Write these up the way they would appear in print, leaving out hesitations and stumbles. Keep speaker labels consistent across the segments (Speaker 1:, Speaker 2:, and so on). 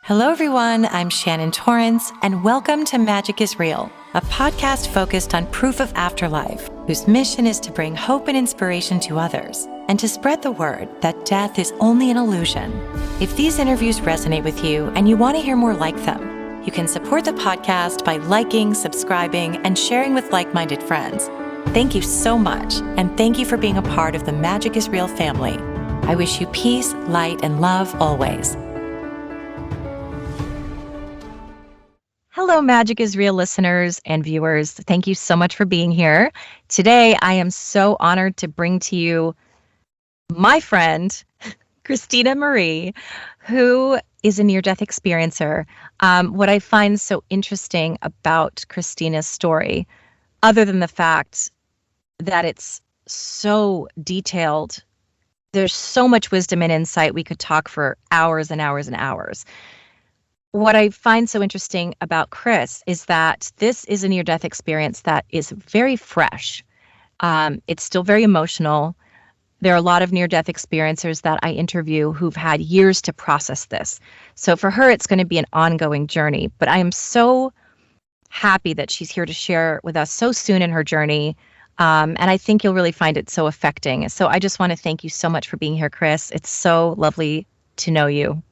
Speaker 1: Hello, everyone. I'm Shannon Torrance, and welcome to Magic is Real, a podcast focused on proof of afterlife, whose mission is to bring hope and inspiration to others and to spread the word that death is only an illusion. If these interviews resonate with you and you want to hear more like them, you can support the podcast by liking, subscribing, and sharing with like-minded friends. Thank you so much, and thank you for being a part of the Magic is Real family. I wish you peace, light, and love always. Hello, Magic is Real listeners and viewers. Thank you so much for being here. Today, I am so honored to bring to you my friend, Kristina Marie, who is a near-death experiencer. What I find so interesting about Kristina's story, other than the fact that it's so detailed, there's so much wisdom and insight, we could talk for hours and hours and hours. What I find so interesting about Chris is that this is a near-death experience that is very fresh. It's still very emotional. There are a lot of near-death experiencers that I interview who've had years to process this. So for her, it's going to be an ongoing journey. But I am so happy that she's here to share with us so soon in her journey. And I think you'll really find it so affecting. So I just want to thank you so much for being here, Chris. It's so lovely to know you.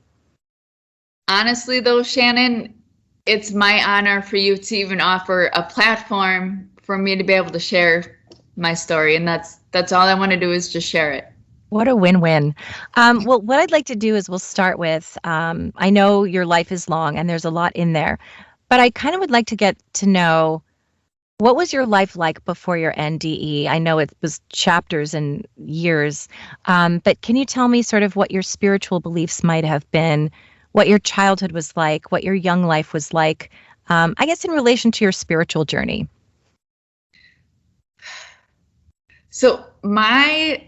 Speaker 2: Honestly, though, Shannon, it's my honor for you to even offer a platform for me to be able to share my story. And that's all I want to do is just share it.
Speaker 1: What a win-win. Well, what I'd like to do is we'll start with, I know your life is long and there's a lot in there, but I kind of would like to get to know, what was your life like before your NDE? I know it was chapters and years, but can you tell me sort of what your spiritual beliefs might have been, what your childhood was like, what your young life was like, I guess in relation to your spiritual journey?
Speaker 2: So my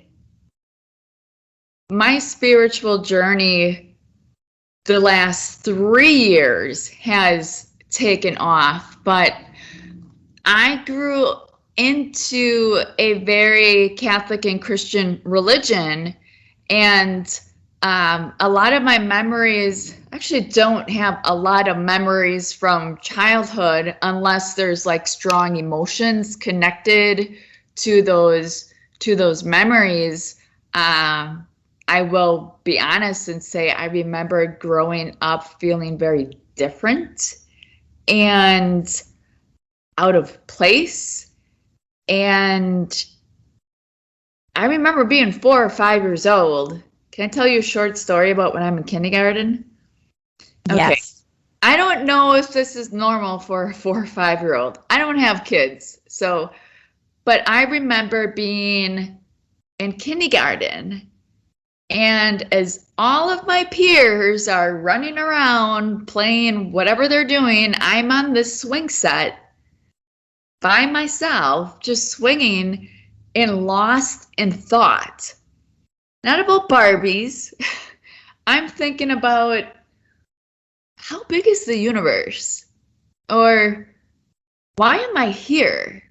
Speaker 2: spiritual journey the last 3 years has taken off, but I grew into a very Catholic and Christian religion, and a lot of my memories, actually don't have a lot of memories from childhood unless there's like strong emotions connected to those memories. I will be honest and say I remember growing up feeling very different and out of place. And I remember being 4 or 5 years old. Can I tell you a short story about when I'm in kindergarten? Okay.
Speaker 1: Yes.
Speaker 2: I don't know if this is normal for a 4 or 5-year-old. I don't have kids, but I remember being in kindergarten, and as all of my peers are running around playing whatever they're doing, I'm on this swing set by myself, just swinging and lost in thought. Not about Barbies. I'm thinking about, how big is the universe? Or why am I here?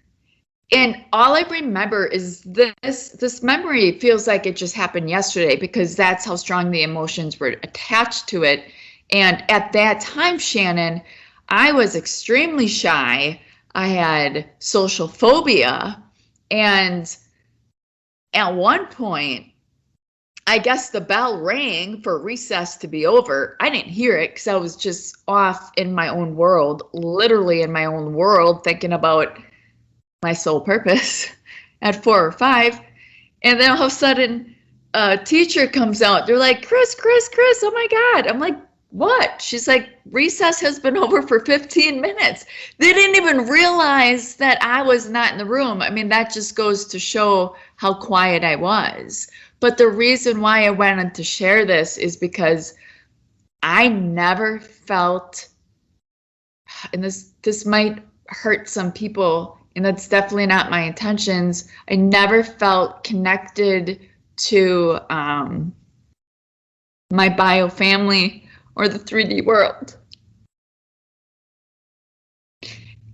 Speaker 2: And all I remember is this memory feels like it just happened yesterday because that's how strong the emotions were attached to it. And at that time, Shannon, I was extremely shy. I had social phobia. And at one point, I guess the bell rang for recess to be over. I didn't hear it because I was just off in my own world, literally in my own world, thinking about my sole purpose at 4 or 5. And then all of a sudden, a teacher comes out. They're like, Chris, oh my God. I'm like, what? She's like, recess has been over for 15 minutes. They didn't even realize that I was not in the room. I mean, that just goes to show how quiet I was. But the reason why I wanted to share this is because I never felt, and this might hurt some people, and that's definitely not my intentions, I never felt connected to my bio family or the 3D world.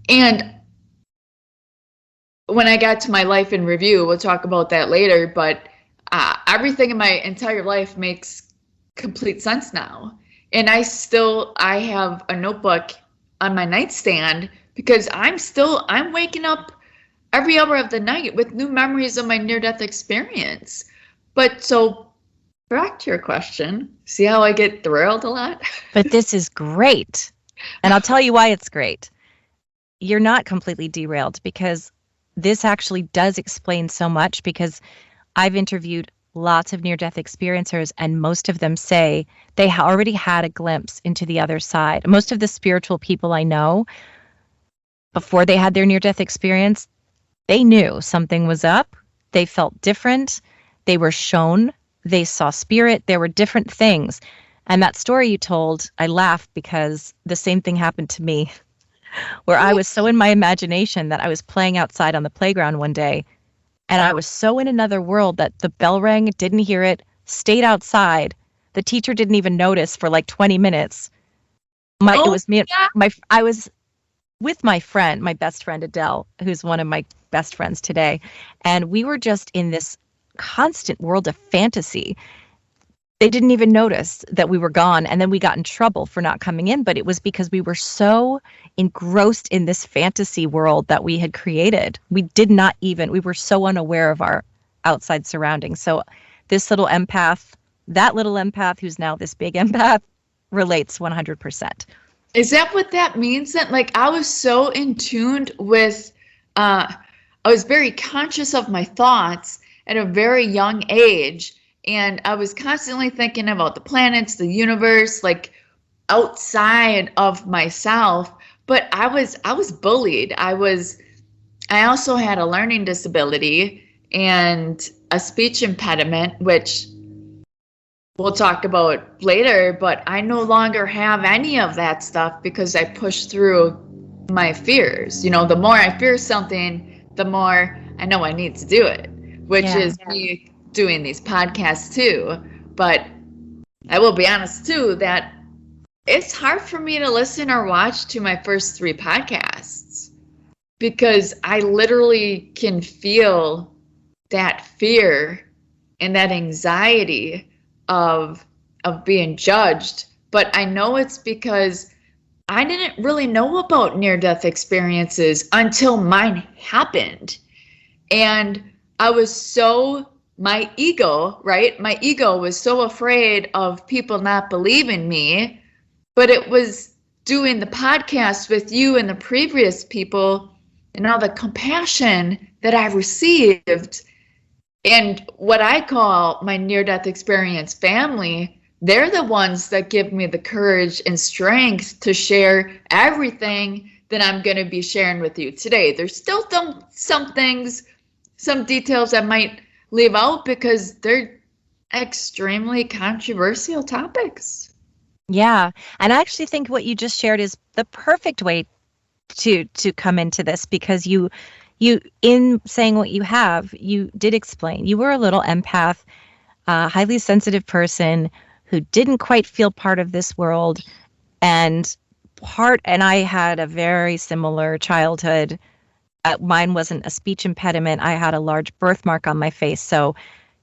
Speaker 2: And when I got to my life in review, we'll talk about that later, but everything in my entire life makes complete sense now. And I have a notebook on my nightstand because I'm waking up every hour of the night with new memories of my near-death experience. But so back to your question, see how I get thrilled a lot?
Speaker 1: But this is great. And I'll tell you why it's great. You're not completely derailed because this actually does explain so much because I've interviewed lots of near death experiencers, and most of them say they already had a glimpse into the other side. Most of the spiritual people I know, before they had their near death experience, they knew something was up. They felt different. They were shown. They saw spirit. There were different things. And that story you told, I laughed because the same thing happened to me, where I was so in my imagination that I was playing outside on the playground one day. And I was so in another world that the bell rang, didn't hear it, stayed outside. The teacher didn't even notice for like 20 minutes. It
Speaker 2: Oh,
Speaker 1: was me.
Speaker 2: yeah.
Speaker 1: I was with my friend, my best friend Adele, who's one of my best friends today, and we were just in this constant world of fantasy. They didn't even notice that we were gone, and then we got in trouble for not coming in, but it was because we were so engrossed in this fantasy world that we had created. We were so unaware of our outside surroundings. So this little empath, that little empath who's now this big empath, relates 100%.
Speaker 2: Is that what that means then? Like I was so in tuned with I was very conscious of my thoughts at a very young age, and I was constantly thinking about the planets, the universe, like outside of myself. But I was bullied. I also had a learning disability and a speech impediment, which we'll talk about later, but I no longer have any of that stuff because I pushed through my fears. You know, the more I fear something, the more I know I need to do it, which
Speaker 1: Yeah.
Speaker 2: is me doing these podcasts too. But I will be honest too that it's hard for me to listen or watch to my first 3 podcasts because I literally can feel that fear and that anxiety of being judged. But I know it's because I didn't really know about near death experiences until mine happened. And I was so, my ego, right? My ego was so afraid of people not believing me. But it was doing the podcast with you and the previous people and all the compassion that I received and what I call my near death experience family. They're the ones that give me the courage and strength to share everything that I'm going to be sharing with you today. There's still some things, some details I might leave out because they're extremely controversial topics.
Speaker 1: Yeah. And I actually think what you just shared is the perfect way to come into this because you in saying what you have, you did explain. You were a little empath, a highly sensitive person who didn't quite feel part of this world and I had a very similar childhood. Mine wasn't a speech impediment. I had a large birthmark on my face, so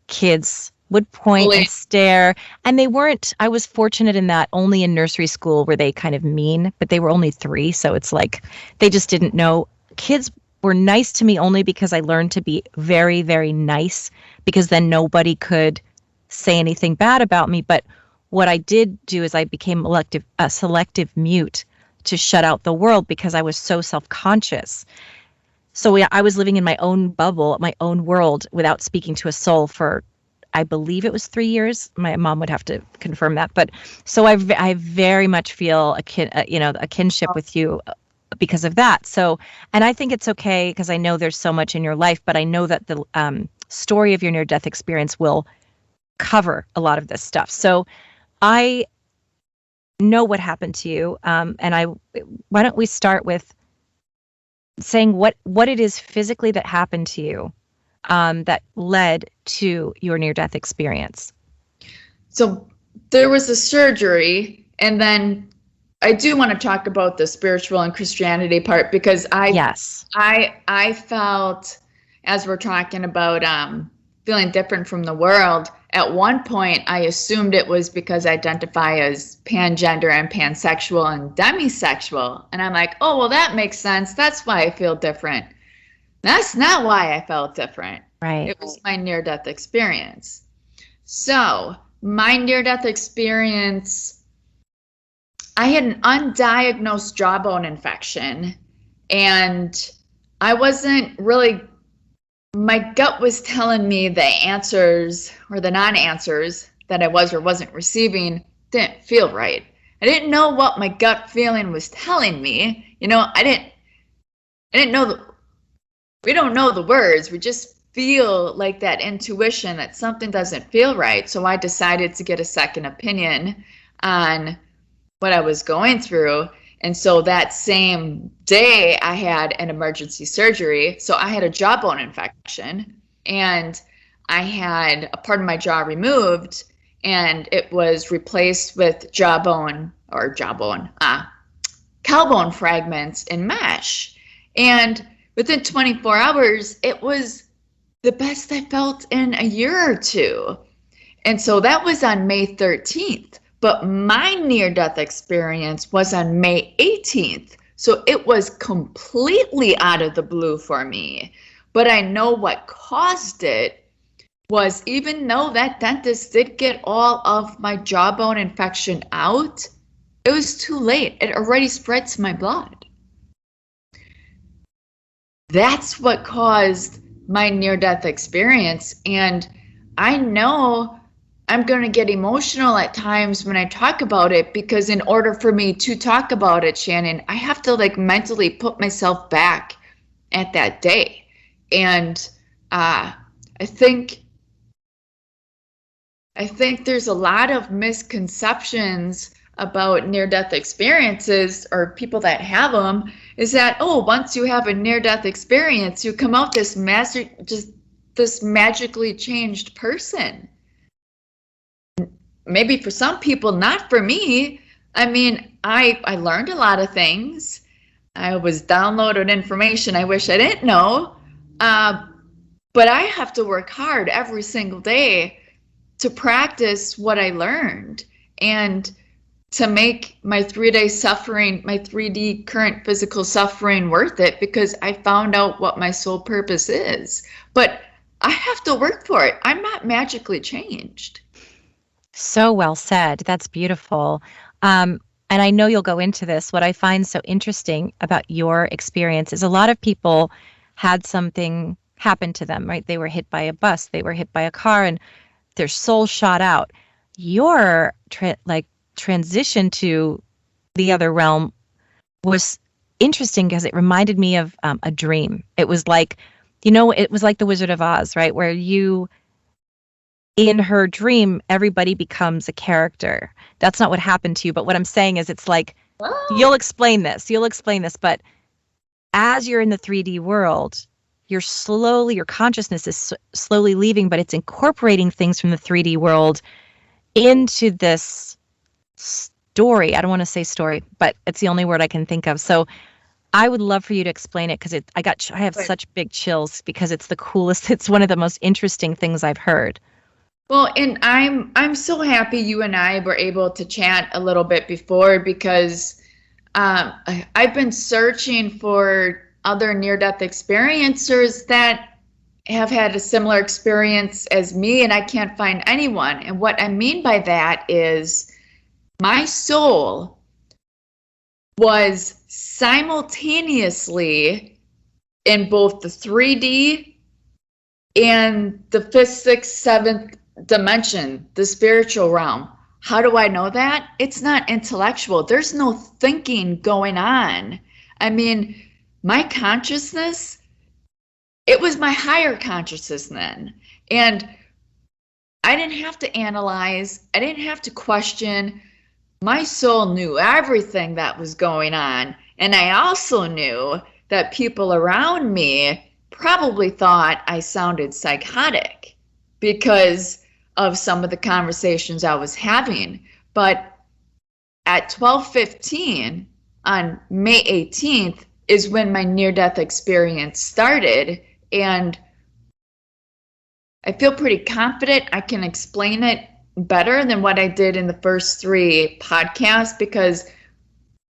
Speaker 1: kids would point and stare, and they weren't. I was fortunate in that only in nursery school were they kind of mean, but they were only 3, so it's like they just didn't know. Kids were nice to me only because I learned to be very, very nice, because then nobody could say anything bad about me. But what I did do is I became a selective mute to shut out the world because I was so self-conscious. So I was living in my own bubble, my own world, without speaking to a soul for, I believe it was 3 years. My mom would have to confirm that. But so I very much feel a kinship with you because of that. So, and I think it's okay because I know there's so much in your life, but I know that the story of your near-death experience will cover a lot of this stuff. So I know what happened to you, why don't we start with saying what it is physically that happened to you that led to your near-death experience.
Speaker 2: So there was a surgery, and then I do want to talk about the spiritual and Christianity part because
Speaker 1: Yes.
Speaker 2: I felt, as we're talking about feeling different from the world, at one point, I assumed it was because I identify as pangender and pansexual and demisexual. And I'm like, oh, well, that makes sense. That's why I feel different. That's not why I felt different.
Speaker 1: Right.
Speaker 2: It was my near-death experience. So my near-death experience, I had an undiagnosed jawbone infection, and I wasn't really, my gut was telling me the answers or the non-answers that I was or wasn't receiving didn't feel right. I didn't know what my gut feeling was telling me. You know, I didn't know we don't know the words. We just feel like that intuition that something doesn't feel right. So I decided to get a second opinion on what I was going through. And so that same day, I had an emergency surgery. So I had a jawbone infection, and I had a part of my jaw removed, and it was replaced with jawbone, cowbone fragments in mesh. And within 24 hours, it was the best I felt in a year or two. And so that was on May 13th. But my near-death experience was on May 18th. So it was completely out of the blue for me. But I know what caused it was, even though that dentist did get all of my jawbone infection out, it was too late. It already spread to my blood. That's what caused my near-death experience. And I know I'm going to get emotional at times when I talk about it, because in order for me to talk about it, Shannon, I have to like mentally put myself back at that day. And I think there's a lot of misconceptions about near-death experiences, or people that have them, is that, oh, once you have a near-death experience, you come out this magically changed person. Maybe for some people, not for me. I mean, I learned a lot of things. I was downloaded information I wish I didn't know. But I have to work hard every single day to practice what I learned, and to make my 3-day suffering, my 3D current physical suffering worth it, because I found out what my soul purpose is. But I have to work for it. I'm not magically changed.
Speaker 1: So well said. That's beautiful. And I know you'll go into this. What I find so interesting about your experience is a lot of people had something happen to them, right? They were hit by a bus, they were hit by a car, and their soul shot out. Your transition to the other realm was interesting because it reminded me of a dream. It was like, it was like the Wizard of Oz, right? Where in her dream, everybody becomes a character. That's not what happened to you. But what I'm saying is, it's like, you'll explain this, but as you're in the 3D world, your consciousness is slowly leaving, but it's incorporating things from the 3D world into this story. I don't want to say story, but it's the only word I can think of. So I would love for you to explain it, because I have such big chills, because it's the coolest. It's one of the most interesting things I've heard.
Speaker 2: Well, and I'm so happy you and I were able to chat a little bit before, because I've been searching for other near-death experiencers that have had a similar experience as me, and I can't find anyone. And what I mean by that is, my soul was simultaneously in both the 3D and the 5th, 6th, 7th dimension, the spiritual realm. How do I know that? It's not intellectual. There's no thinking going on. I mean, my consciousness, it was my higher consciousness then. And I didn't have to analyze. I didn't have to question. My soul knew everything that was going on. And I also knew that people around me probably thought I sounded psychotic because of some of the conversations I was having. But at 12:15 on May 18th is when my near-death experience started. And I feel pretty confident I can explain it better than what I did in the first 3 podcasts because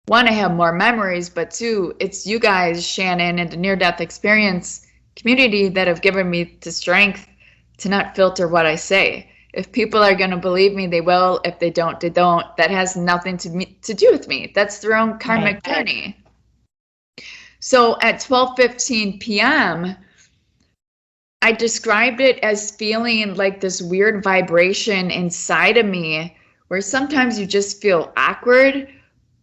Speaker 2: one, I have more memories, but 2, it's you guys, Shannon, and the near-death experience community that have given me the strength to not filter what I say. If people are going to believe me, they will. If they don't, they don't. That has nothing to do with me. That's their own karmic journey. So at 12:15 p.m., I described it as feeling like this weird vibration inside of me where sometimes you just feel awkward,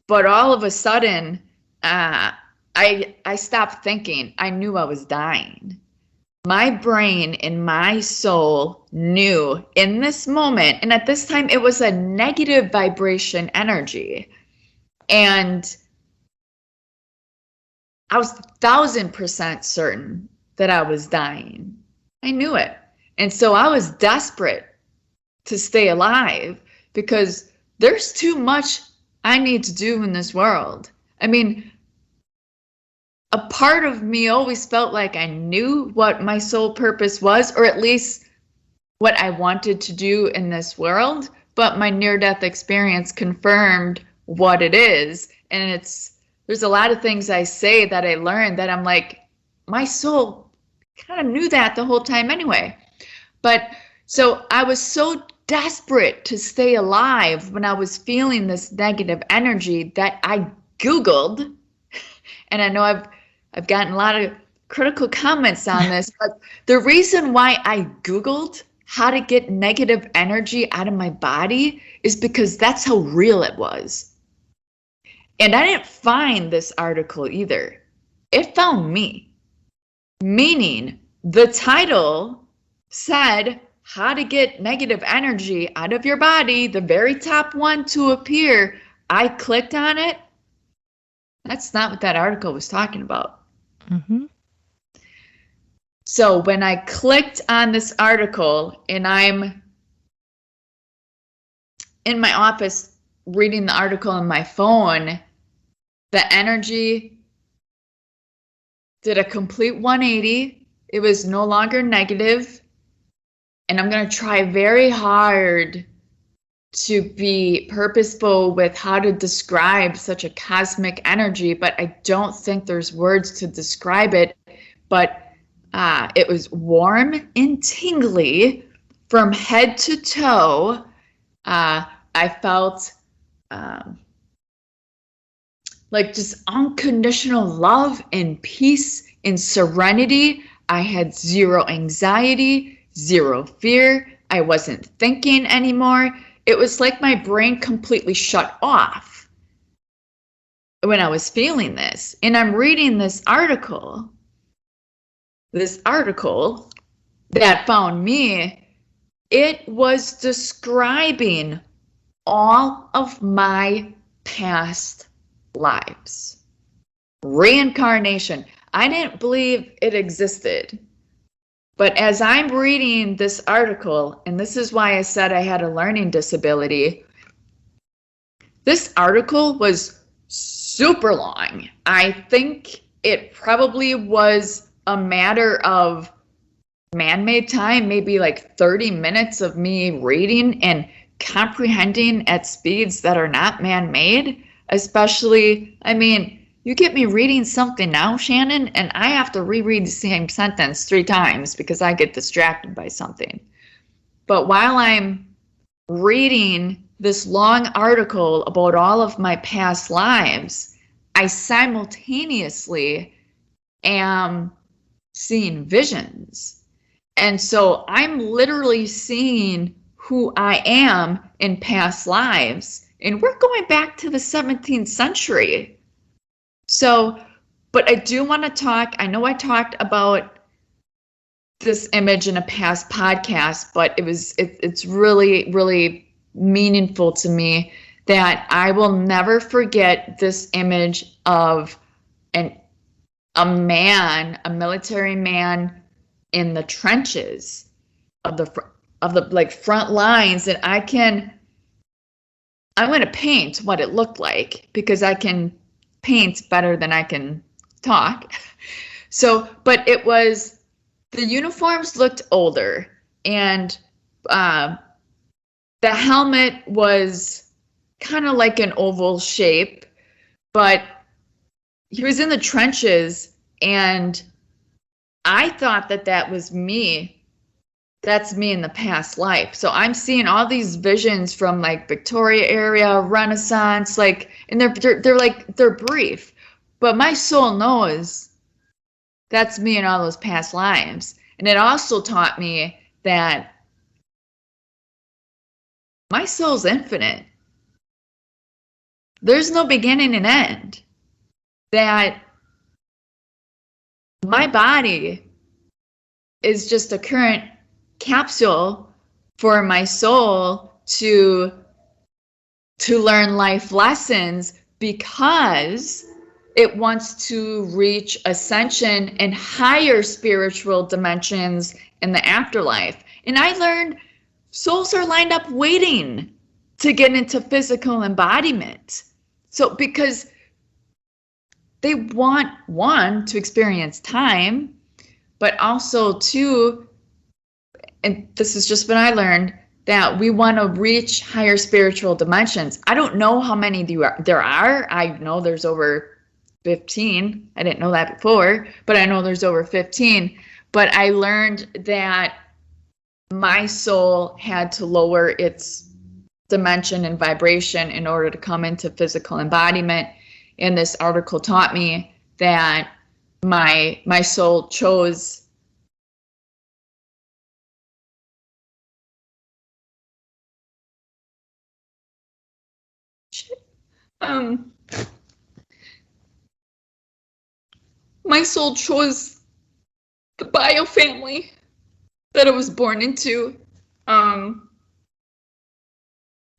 Speaker 2: but all of a sudden, I stopped thinking. I knew I was dying. My brain and my soul knew in this moment, and at this time, it was a negative vibration energy. And I was 1,000% certain that I was dying. I knew it. And so I was desperate to stay alive because there's too much I need to do in this world. I mean, a part of me always felt like I knew what my soul purpose was, or at least what I wanted to do in this world, but my near-death experience confirmed what it is. And there's a lot of things I say that I learned that I'm like, my soul kind of knew that the whole time anyway. But so I was so desperate to stay alive when I was feeling this negative energy that I Googled, and I know I've gotten a lot of critical comments on this, but the reason why I Googled how to get negative energy out of my body is because that's how real it was. And I didn't find this article either. It found me, meaning the title said how to get negative energy out of your body, the very top one to appear. I clicked on it. That's not what that article was talking about.
Speaker 1: Mm-hmm.
Speaker 2: So when I clicked on this article and I'm in my office reading the article on my phone, the energy did a complete 180. It was no longer negative. And I'm going to try very hard to be purposeful with how to describe such a cosmic energy, but I don't think there's words to describe it. But it was warm and tingly from head to toe. I felt like just unconditional love and peace and serenity. I had zero anxiety, zero fear. I wasn't thinking anymore. It was like my brain completely shut off when I was feeling this. And I'm reading this article that found me. It was describing all of my past lives. Reincarnation. I didn't believe it existed. But as I'm reading this article, and this is why I said I had a learning disability, this article was super long. I think it probably was a matter of man-made time, maybe like 30 minutes of me reading and comprehending at speeds that are not man-made, especially, I mean, you get me reading something now, Shannon, and I have to reread the same sentence 3 times because I get distracted by something. But while I'm reading this long article about all of my past lives, I simultaneously am seeing visions. And so I'm literally seeing who I am in past lives. And we're going back to the 17th century. So, but I do want to talk, I know I talked about this image in a past podcast, but it's really, really meaningful to me that I will never forget this image of a man, a military man in the trenches of the like front lines, and I'm going to paint what it looked like because I can paint better than I can talk. So, but the uniforms looked older. And the helmet was kind of like an oval shape, but he was in the trenches, and I thought that that was me. That's me in the past life. So I'm seeing all these visions from like Victoria area, Renaissance, like, and they're brief, but my soul knows that's me in all those past lives. And it also taught me that my soul's infinite. There's no beginning and end. That my body is just a current capsule for my soul to learn life lessons, because it wants to reach ascension and higher spiritual dimensions in the afterlife. And I learned souls are lined up waiting to get into physical embodiment. So because they want, one, to experience time, but also two, and this is just what I learned, that we want to reach higher spiritual dimensions. I don't know how many there are. I know there's over 15. I didn't know that before, but I know there's over 15. But I learned that my soul had to lower its dimension and vibration in order to come into physical embodiment. And this article taught me that my soul chose my soul chose the bio family that it was born into. And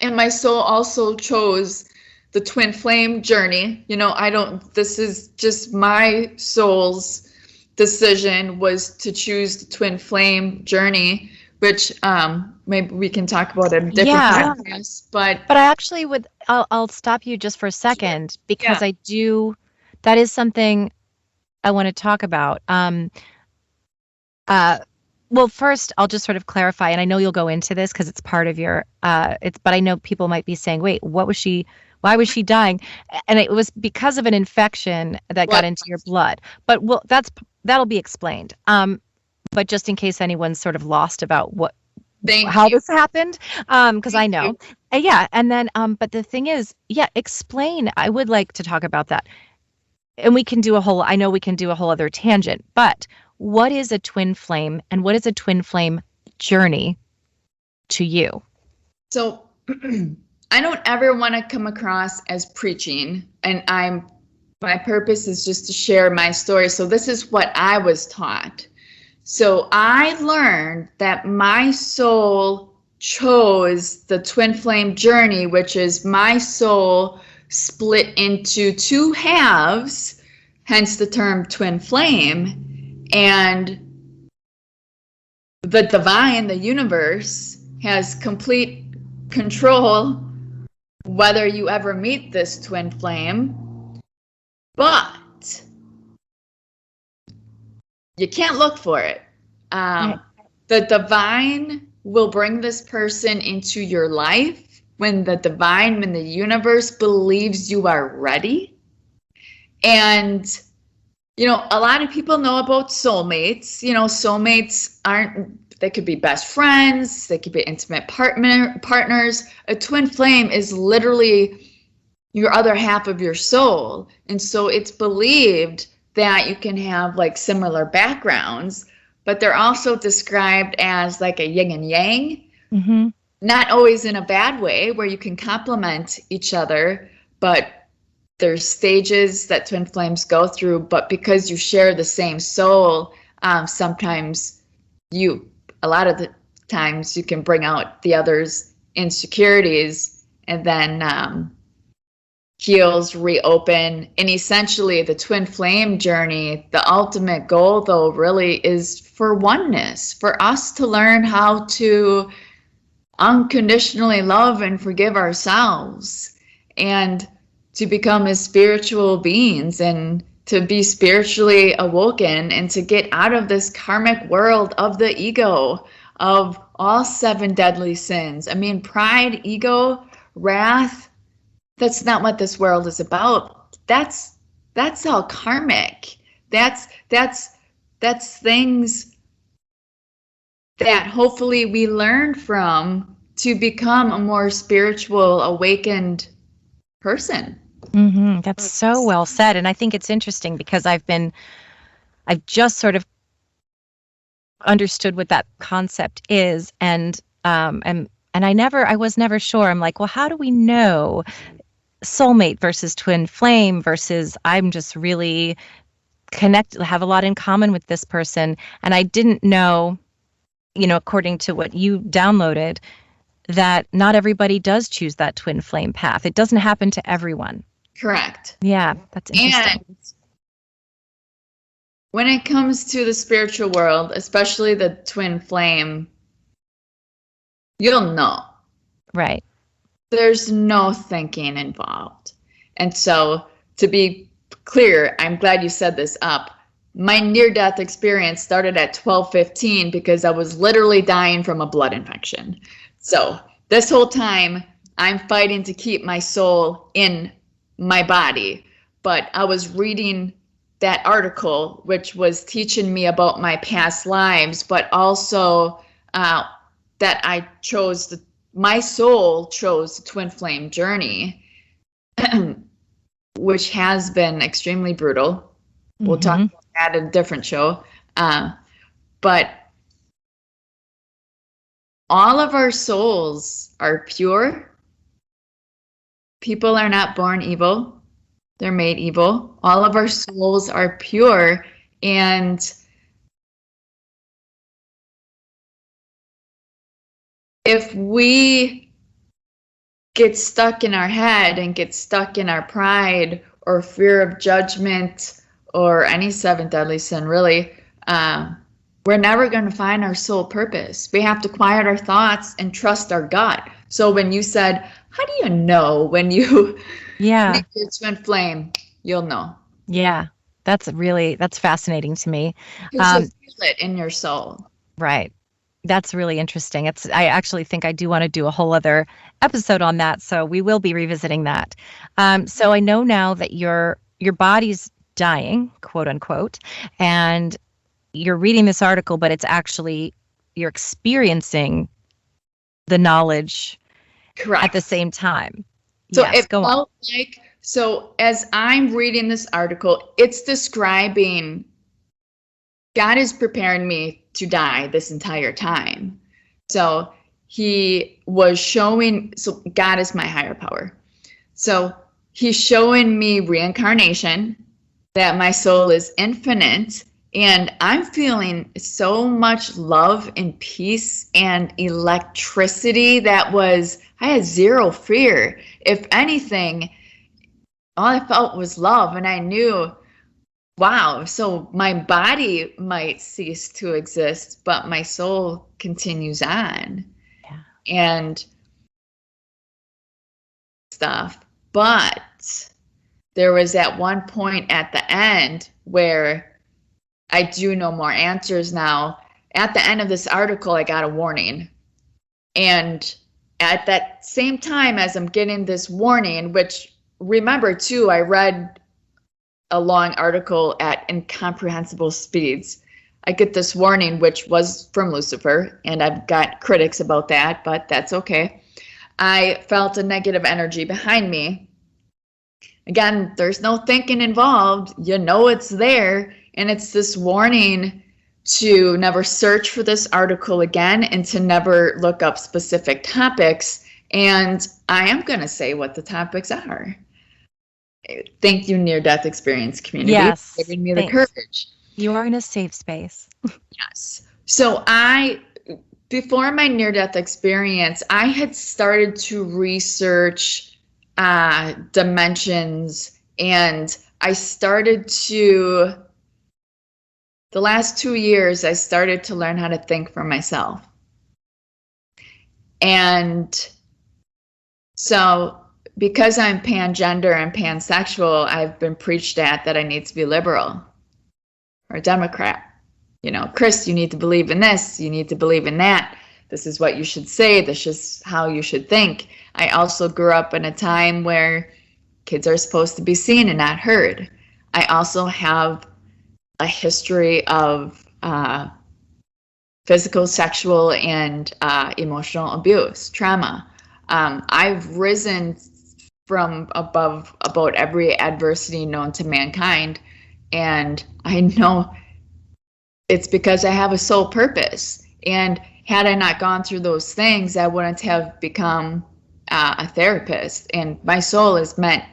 Speaker 2: my soul also chose the twin flame journey. You know, this is just my soul's decision, was to choose the twin flame journey, which maybe we can talk about it in different podcasts. But
Speaker 1: I actually would, I'll stop you just for a second, because that is something I want to talk about. Well, first, I'll just sort of clarify, and I know you'll go into this because it's part of your, but I know people might be saying, wait, why was she dying? And it was because of an infection that got into your blood. But that'll be explained. But just in case anyone's sort of lost about how this happened, because I know. Yeah. And then, but the thing is, explain. I would like to talk about that. And we can do I know we can do a whole other tangent, but what is a twin flame, and what is a twin flame journey to you?
Speaker 2: So I don't ever want to come across as preaching, and my purpose is just to share my story. So this is what I was taught. So I learned that my soul chose the twin flame journey, which is my soul split into two halves, hence the term twin flame. And the divine, the universe, has complete control whether you ever meet this twin flame, but you can't look for it. The divine will bring this person into your life when the universe believes you are ready. And you know, a lot of people know about soulmates. You know, soulmates they could be best friends, they could be intimate partners. A twin flame is literally your other half of your soul. And so it's believed that you can have like similar backgrounds, but they're also described as like a yin and yang. Mm-hmm. Not always in a bad way, where you can complement each other, but there's stages that twin flames go through. But because you share the same soul, sometimes a lot of the times you can bring out the other's insecurities, and then heals, reopen. And essentially the twin flame journey, the ultimate goal though really is for oneness, for us to learn how to unconditionally love and forgive ourselves, and to become as spiritual beings, and to be spiritually awoken, and to get out of this karmic world of the ego, of all 7 deadly sins. I mean, pride, ego, wrath, that's not what this world is about. That's all karmic. That's things that hopefully we learn from to become a more spiritual, awakened person.
Speaker 1: That's so well said. And I think it's interesting because I've just sort of understood what that concept is. And I was never sure. I'm like, well, how do we know soulmate versus twin flame versus I'm just really have a lot in common with this person. And I didn't know, according to what you downloaded, that not everybody does choose that twin flame path. It doesn't happen to everyone.
Speaker 2: Correct.
Speaker 1: Yeah, that's interesting.
Speaker 2: And when it comes to the spiritual world, especially the twin flame, you'll know.
Speaker 1: Right.
Speaker 2: There's no thinking involved. And so, to be clear, I'm glad you set this up. My near-death experience started at 12:15 because I was literally dying from a blood infection. So this whole time, I'm fighting to keep my soul in my body. But I was reading that article, which was teaching me about my past lives, but also that my soul chose the twin flame journey, which has been extremely brutal. We'll talk about that in a different show. But all of our souls are pure. People are not born evil. They're made evil. All of our souls are pure. And if we get stuck in our head and get stuck in our pride or fear of judgment or any 7 deadly sin, really, we're never going to find our soul purpose. We have to quiet our thoughts and trust our gut. So when you said, how do you know when you meet your twin flame? You'll know.
Speaker 1: Yeah, that's fascinating to me.
Speaker 2: Because you feel it in your soul.
Speaker 1: Right. That's really interesting. I actually think I do want to do a whole other episode on that, so we will be revisiting that. So I know now that your body's dying, quote unquote, and you're reading this article, but it's actually you're experiencing the knowledge
Speaker 2: Correct.
Speaker 1: at the same time.
Speaker 2: So
Speaker 1: yes,
Speaker 2: it felt like, so as I'm reading this article, it's describing God is preparing me to die this entire time. So he was showing, so God is my higher power. So he's showing me reincarnation, that my soul is infinite, and I'm feeling so much love and peace and electricity I had zero fear. If anything, all I felt was love, and I knew, wow, so my body might cease to exist, but my soul continues on.
Speaker 1: Yeah.
Speaker 2: And stuff. But there was at one point at the end where I do know more answers now. At the end of this article, I got a warning. And at that same time as I'm getting this warning, which remember too, I read a long article at incomprehensible speeds. I get this warning, which was from Lucifer, and I've got critics about that, but that's okay. I felt a negative energy behind me. Again, there's no thinking involved. You know it's there, and it's this warning to never search for this article again and to never look up specific topics. And I am going to say what the topics are. Thank you, near-death experience community,
Speaker 1: yes,
Speaker 2: for giving me the courage.
Speaker 1: You are in a safe space.
Speaker 2: Yes. So before my near-death experience, I had started to research dimensions, and I started to, the last 2 years, I started to learn how to think for myself. And so because I'm pangender and pansexual, I've been preached at that I need to be liberal or Democrat. Chris, you need to believe in this, you need to believe in that. This is what you should say. This is how you should think. I also grew up in a time where kids are supposed to be seen and not heard. I also have a history of physical, sexual, and emotional abuse, trauma. I've risen from above about every adversity known to mankind, and I know it's because I have a soul purpose. And had I not gone through those things, I wouldn't have become a therapist. And my soul is meant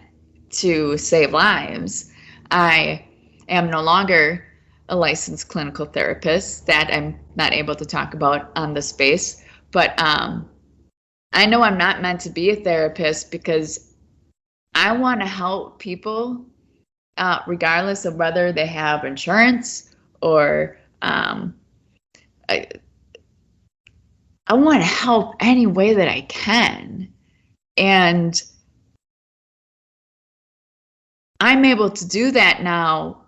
Speaker 2: to save lives. I am no longer a licensed clinical therapist, that I'm not able to talk about on the space. But I know I'm not meant to be a therapist because I want to help people, regardless of whether they have insurance or I want to help any way that I can. And I'm able to do that now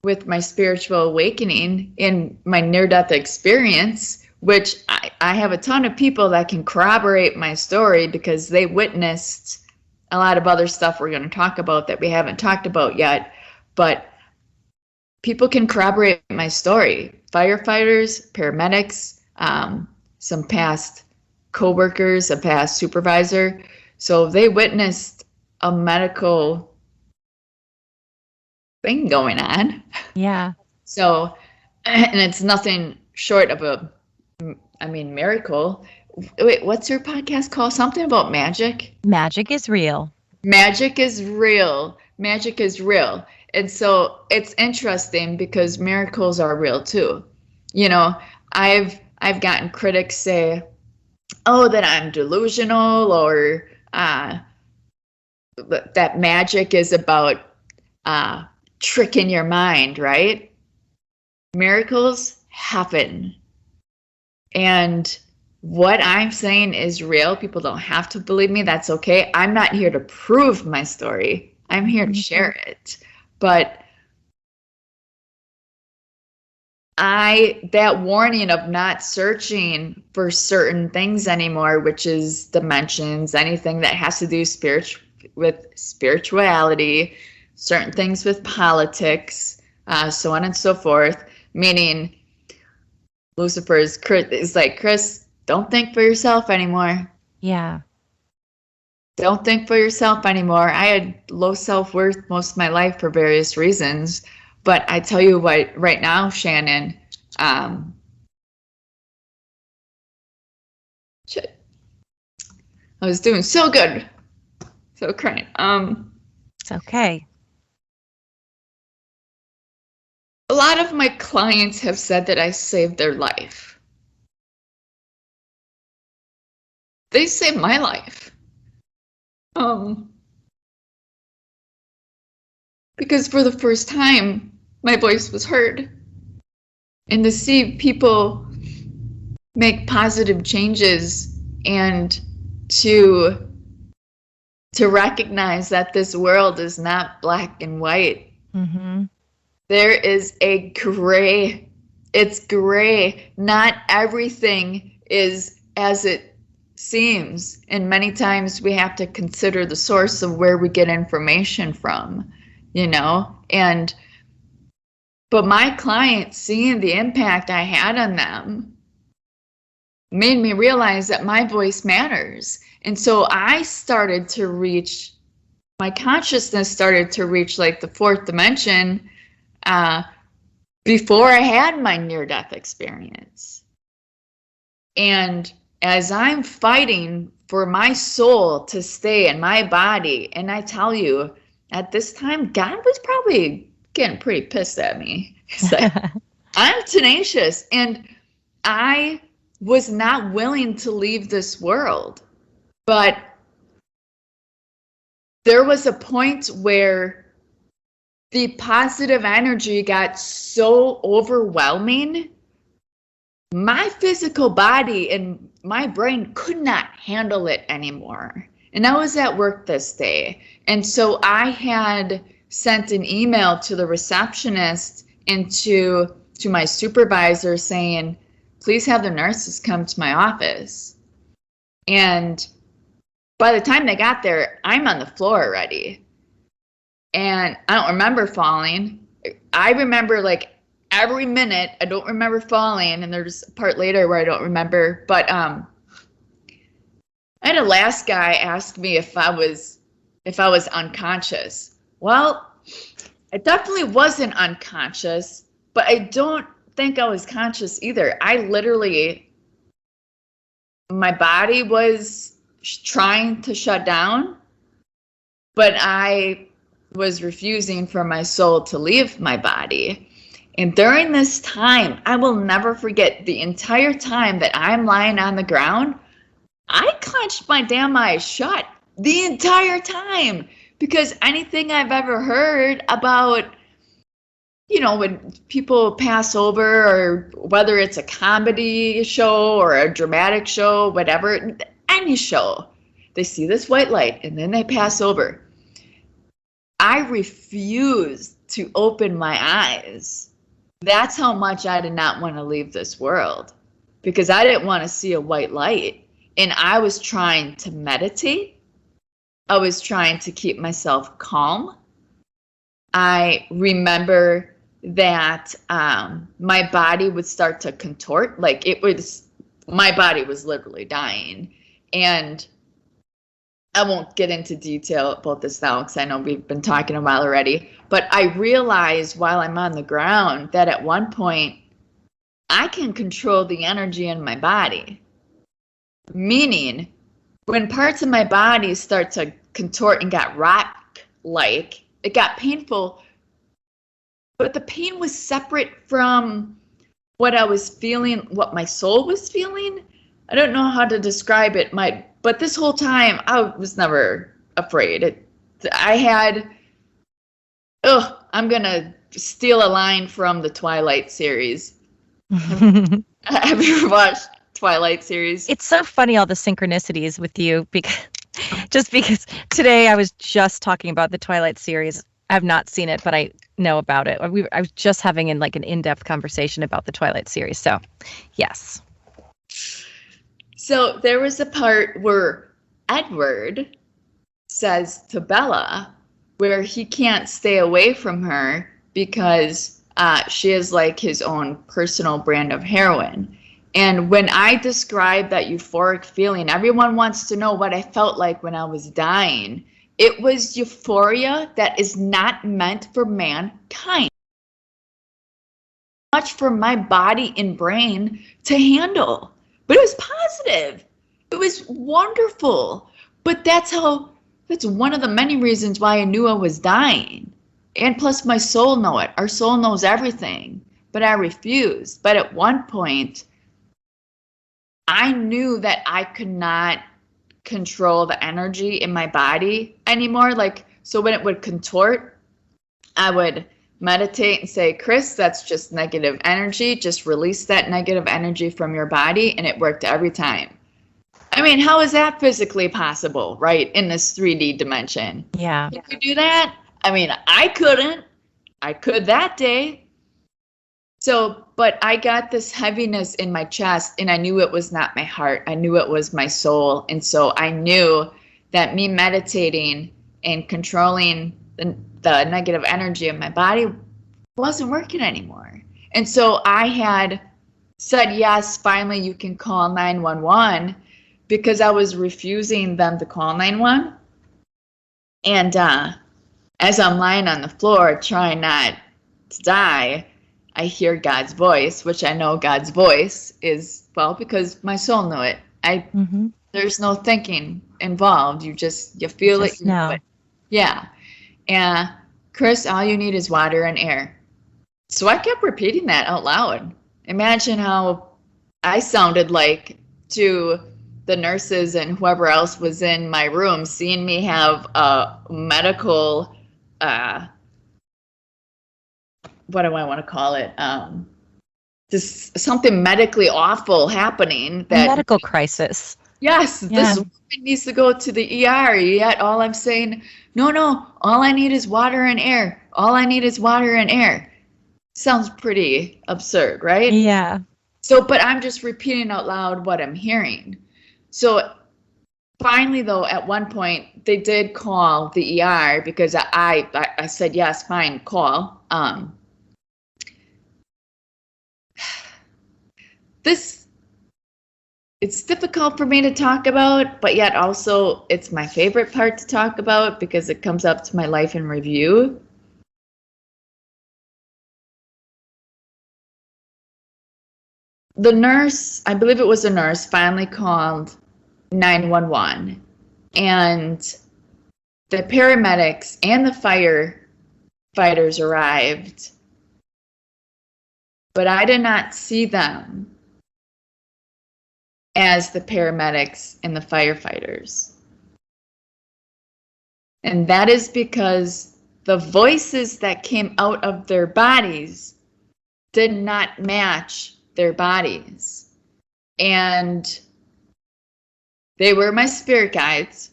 Speaker 2: with my spiritual awakening in my near-death experience, which I have a ton of people that can corroborate my story because they witnessed a lot of other stuff we're going to talk about that we haven't talked about yet. But people can corroborate my story. Firefighters, paramedics, some past coworkers, a past supervisor. So they witnessed a medical thing going on.
Speaker 1: Yeah.
Speaker 2: So, and it's nothing short of miracle. Wait, what's your podcast called? Something about magic?
Speaker 1: Magic is real.
Speaker 2: Magic is real. Magic is real. And so it's interesting because miracles are real too. I've gotten critics say, oh, that I'm delusional, or that magic is about tricking your mind, right? Miracles happen. And what I'm saying is real. People don't have to believe me. That's okay. I'm not here to prove my story. I'm here to share it. But that warning of not searching for certain things anymore, which is dimensions, anything that has to do with spirituality, certain things with politics, so on and so forth, meaning Lucifer is like, Chris, don't think for yourself anymore.
Speaker 1: Yeah.
Speaker 2: Don't think for yourself anymore. I had low self-worth most of my life for various reasons. But I tell you what, right now, Shannon, shit, I was doing so good. So crying.
Speaker 1: It's okay.
Speaker 2: A lot of my clients have said that I saved their life. They saved my life. Because for the first time, my voice was heard. And to see people make positive changes and to recognize that this world is not black and white.
Speaker 1: Mm-hmm.
Speaker 2: There is a gray. It's gray. Not everything is as it seems. And many times we have to consider the source of where we get information from, but my clients, seeing the impact I had on them, made me realize that my voice matters. And so my consciousness started to reach like the fourth dimension before I had my near-death experience. And as I'm fighting for my soul to stay in my body, and I tell you, at this time, God was probably getting pretty pissed at me. He's like, I'm tenacious, and I was not willing to leave this world. But there was a point where the positive energy got so overwhelming, my physical body and my brain could not handle it anymore. And I was at work this day. And so I had sent an email to the receptionist and to to my supervisor saying, please have the nurses come to my office. And by the time they got there, I'm on the floor already. And I don't remember falling. I remember like every minute, I don't remember falling. And there's a part later where I don't remember. But I had a last guy ask me if I was unconscious. Well, I definitely wasn't unconscious, but I don't think I was conscious either. I literally, my body was trying to shut down, but I was refusing for my soul to leave my body. And during this time, I will never forget the entire time that I'm lying on the ground, I clenched my damn eyes shut the entire time, because anything I've ever heard about, you know, when people pass over, or whether it's a comedy show or a dramatic show, whatever, any show, they see this white light and then they pass over. I refused to open my eyes. That's how much I did not want to leave this world, because I didn't want to see a white light. And I was trying to meditate. I was trying to keep myself calm. I remember that my body would start to contort, like my body was literally dying. And I won't get into detail about this now because I know we've been talking a while already, but I realized while I'm on the ground that at one point I can control the energy in my body. Meaning, when parts of my body start to contort and got rock-like, it got painful, but the pain was separate from what I was feeling, what my soul was feeling. I don't know how to describe it, but this whole time I was never afraid. I'm gonna steal a line from the Twilight series. Have you ever watched Twilight series?
Speaker 1: It's so funny, all the synchronicities with you, because today I was just talking about the Twilight series. I've not seen it, but I know about it. I was just having an in-depth conversation about the Twilight series. So, yes.
Speaker 2: So there was a part where Edward says to Bella where he can't stay away from her because she is like his own personal brand of heroin. And when I describe that euphoric feeling, everyone wants to know what I felt like when I was dying. It was euphoria that is not meant for mankind. Much for my body and brain to handle. But it was positive. It was wonderful. But that's one of the many reasons why I knew I was dying. And plus my soul knew it. Our soul knows everything. But I refused. But at one point, I knew that I could not control the energy in my body anymore. So when it would contort, I would meditate and say, Chris, that's just negative energy. Just release that negative energy from your body. And it worked every time. I mean, how is that physically possible, right? In this 3D dimension.
Speaker 1: Yeah.
Speaker 2: Can you do that? I mean, I couldn't. I could that day. So, but I got this heaviness in my chest, and I knew it was not my heart. I knew it was my soul. And so I knew that me meditating and controlling the negative energy in my body wasn't working anymore. And so I had said, yes, finally you can call 911, because I was refusing them to call 911. And as I'm lying on the floor trying not to die, I hear God's voice, which I know God's voice is, well, because my soul knew it. There's no thinking involved. You feel it. You know it. Yeah. And Chris, all you need is water and air. So I kept repeating that out loud. Imagine how I sounded like to the nurses and whoever else was in my room, seeing me have a medical, what do I want to call it? Just something medically awful happening.
Speaker 1: A medical crisis.
Speaker 2: Yes, this woman needs to go to the ER. Yet all I'm saying, no, all I need is water and air. All I need is water and air. Sounds pretty absurd, right?
Speaker 1: Yeah.
Speaker 2: So, but I'm just repeating out loud what I'm hearing. So finally, though, at one point, they did call the ER because I said, yes, fine, call. This, it's difficult for me to talk about, but yet also it's my favorite part to talk about because it comes up to my life in review. The nurse, I believe it was a nurse, finally called 911, and the paramedics and the firefighters arrived, but I did not see them as the paramedics and the firefighters. And that is because the voices that came out of their bodies did not match their bodies. And they were my spirit guides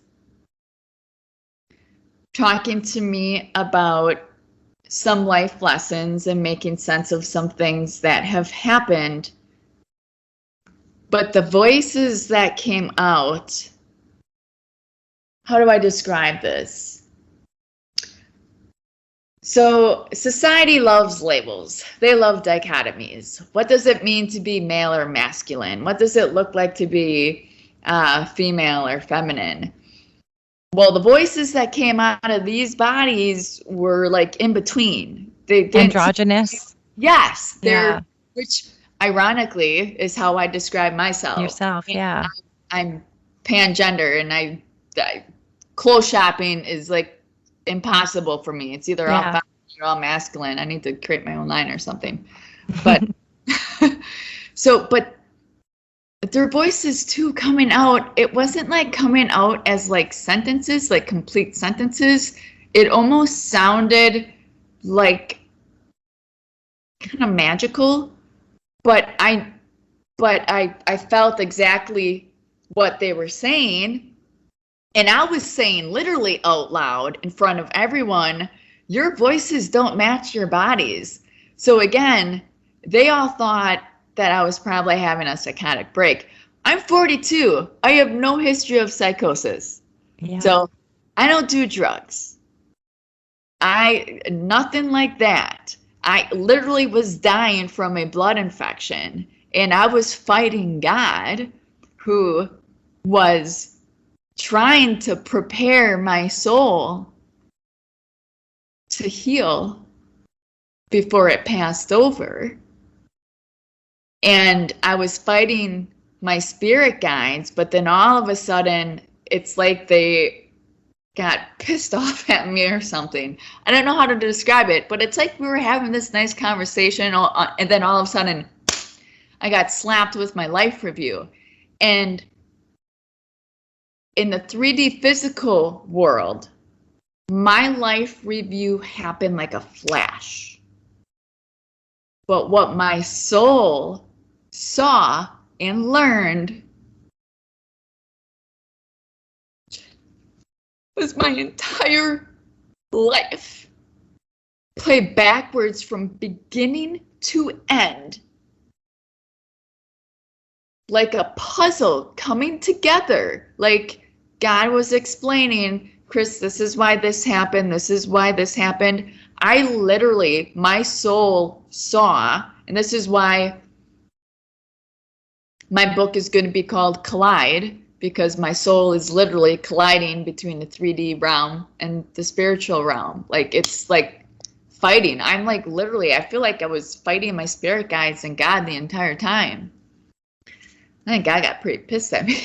Speaker 2: talking to me about some life lessons and making sense of some things that have happened. But the voices that came out, how do I describe this? So society loves labels. They love dichotomies. What does it mean to be male or masculine? What does it look like to be female or feminine? Well, the voices that came out of these bodies were like in between. They didn't.
Speaker 1: Androgynous.
Speaker 2: Yes,
Speaker 1: Yeah.
Speaker 2: which ironically is how I describe myself.
Speaker 1: Yourself. Yeah.
Speaker 2: I'm pangender, and I clothes shopping is like impossible for me. It's either all
Speaker 1: Yeah.
Speaker 2: feminine or all masculine. I need to create my own line or something. But but their voices too coming out, it wasn't like coming out as like sentences, like complete sentences. It almost sounded like kind of magical, but I felt exactly what they were saying. And I was saying literally out loud in front of everyone, your voices don't match your bodies. So again, they all thought that I was probably having a psychotic break. I'm 42. I have no history of psychosis.
Speaker 1: Yeah.
Speaker 2: So I don't do drugs. Nothing like that. I literally was dying from a blood infection, and I was fighting God, who was trying to prepare my soul to heal before it passed over. And I was fighting my spirit guides, but then all of a sudden, it's like they got pissed off at me or something. I don't know how to describe it, but it's like we were having this nice conversation, and then all of a sudden, I got slapped with my life review. And in the 3D physical world, my life review happened like a flash. But what my soul saw and learned was my entire life played backwards from beginning to end, like a puzzle coming together. Like God was explaining, Chris, this is why this happened. This is why this happened. I literally, my soul saw, and this is why my book is going to be called Collide, because my soul is literally colliding between the 3D realm and the spiritual realm. Like, it's like fighting. I'm like, literally, I feel like I was fighting my spirit guides and God the entire time. I think God got pretty pissed at me.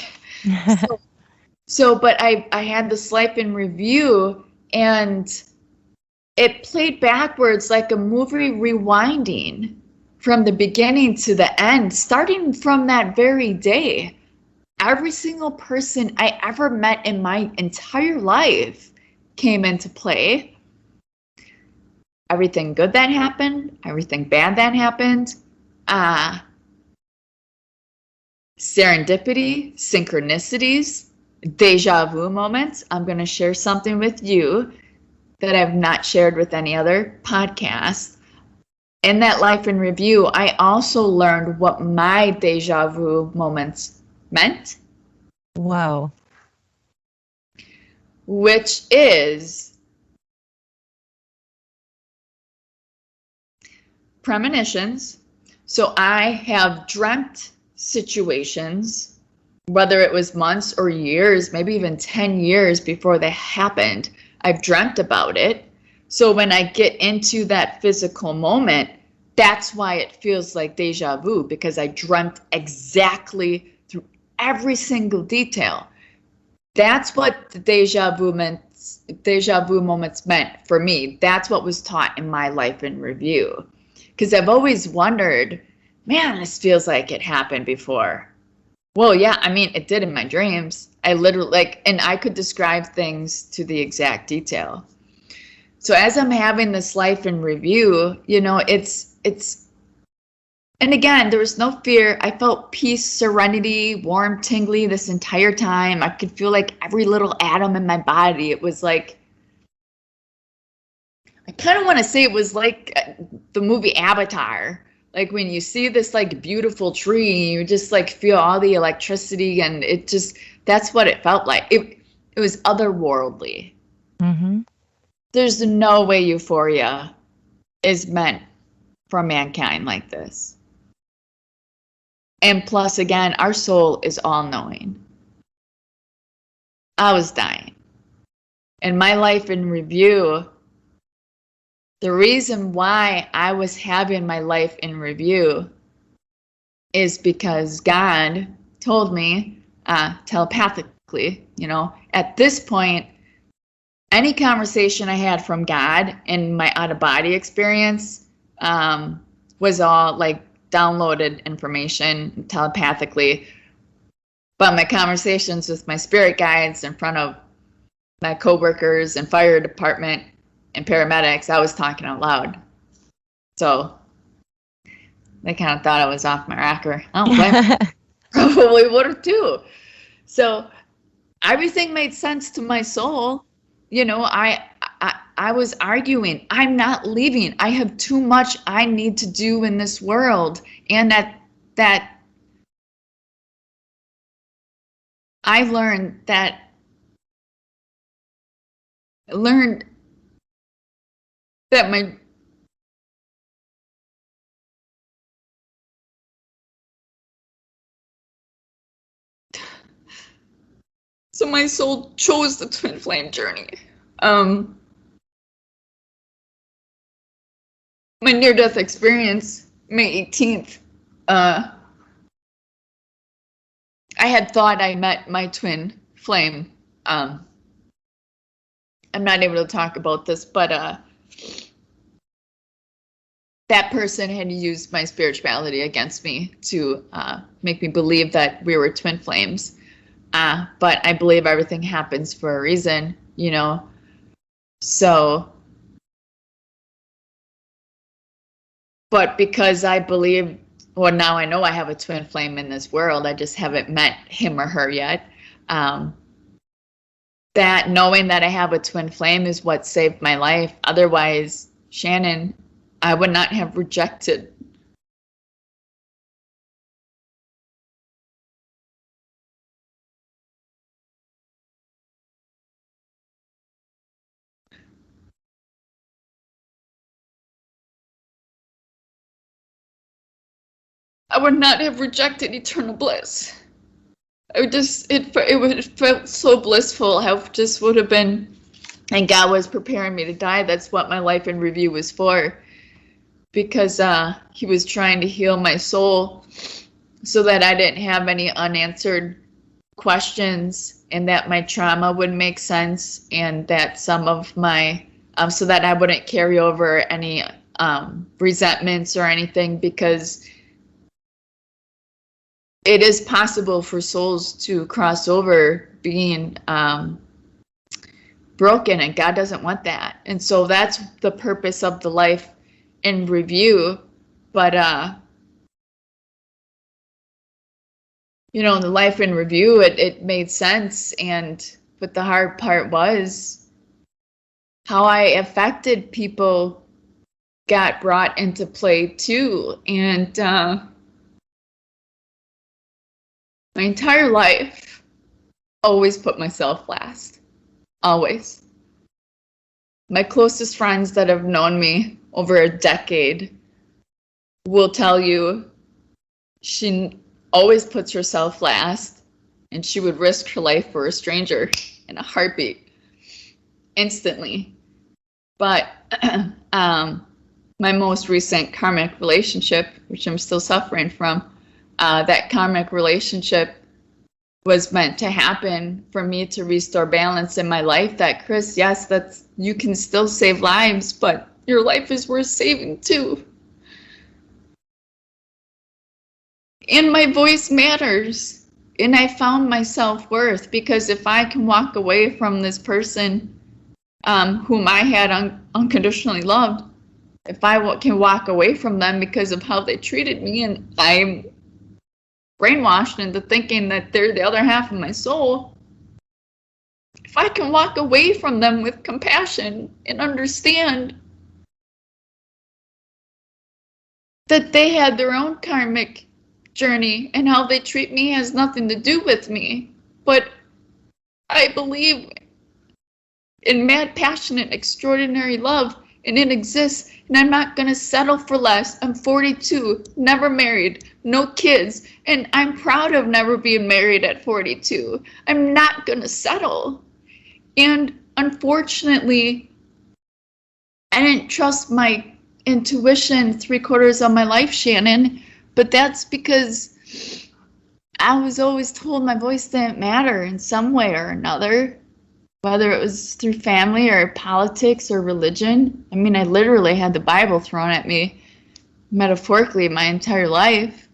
Speaker 2: But I had this life in review, and it played backwards like a movie rewinding from the beginning to the end, starting from that very day. Every single person I ever met in my entire life came into play. Everything good that happened, everything bad that happened, serendipity, synchronicities, deja vu moments. I'm going to share something with you that I've not shared with any other podcast. In that life in review, I also learned what my deja vu moments meant,
Speaker 1: Whoa.
Speaker 2: which is premonitions. So I have dreamt situations, whether it was months or years, maybe even 10 years before they happened. I've dreamt about it. So when I get into that physical moment, that's why it feels like deja vu, because I dreamt exactly through every single detail. That's what the deja vu moments meant for me. That's what was taught in my life in review. Because I've always wondered, man, this feels like it happened before. Well, yeah, I mean, it did in my dreams. I literally, like, and I could describe things to the exact detail. So as I'm having this life in review, and again, there was no fear. I felt peace, serenity, warm, tingly this entire time. I could feel like every little atom in my body. It was like, I kind of want to say it was like the movie Avatar. Like when you see this like beautiful tree, you just like feel all the electricity, and it just, that's what it felt like. It was otherworldly.
Speaker 1: Mm-hmm.
Speaker 2: There's no way euphoria is meant for mankind like this. And plus, again, our soul is all knowing. I was dying. And my life in review, the reason why I was having my life in review is because God told me telepathically, at this point, any conversation I had from God in my out of body experience was all like downloaded information telepathically. But my conversations with my spirit guides in front of my coworkers and fire department and paramedics, I was talking out loud. So they kind of thought I was off my rocker. I don't blame them. Probably would have too. So everything made sense to my soul. I was arguing. I'm not leaving. I have too much I need to do in this world, and that I learned that my so my soul chose the twin flame journey. My near-death experience, May 18th, I had thought I met my twin flame. I'm not able to talk about this, but that person had used my spirituality against me to make me believe that we were twin flames. But I believe everything happens for a reason, So, but because I believe, well, now I know I have a twin flame in this world, I just haven't met him or her yet. That knowing that I have a twin flame is what saved my life. Otherwise, Shannon, I would not have rejected. I would not have rejected eternal bliss. It felt so blissful how it just would have been, and God was preparing me to die. That's what my life in review was for, because he was trying to heal my soul so that I didn't have any unanswered questions, and that my trauma would make sense, and that some of my so that I wouldn't carry over any resentments or anything, because it is possible for souls to cross over being broken, and God doesn't want that. And so that's the purpose of the life in review. But the life in review, it made sense. But the hard part was how I affected people got brought into play too. And my entire life, always put myself last. Always. My closest friends that have known me over a decade will tell you she always puts herself last, and she would risk her life for a stranger in a heartbeat, instantly. But my most recent karmic relationship, which I'm still suffering from, that karmic relationship was meant to happen for me to restore balance in my life. That, Chris, yes, that's, you can still save lives, but your life is worth saving too. And my voice matters. And I found my self-worth, because if I can walk away from this person whom I had unconditionally loved, if I can walk away from them because of how they treated me, and I'm brainwashed into thinking that they're the other half of my soul, if I can walk away from them with compassion and understand that they had their own karmic journey and how they treat me has nothing to do with me, but I believe in mad, passionate, extraordinary love, and it exists, and I'm not gonna settle for less. I'm 42, never married, no kids, and I'm proud of never being married at 42. I'm not gonna settle. And unfortunately, I didn't trust my intuition 3/4 of my life, Shannon, but that's because I was always told my voice didn't matter in some way or another, whether it was through family or politics or religion. I mean, I literally had the Bible thrown at me, metaphorically, my entire life.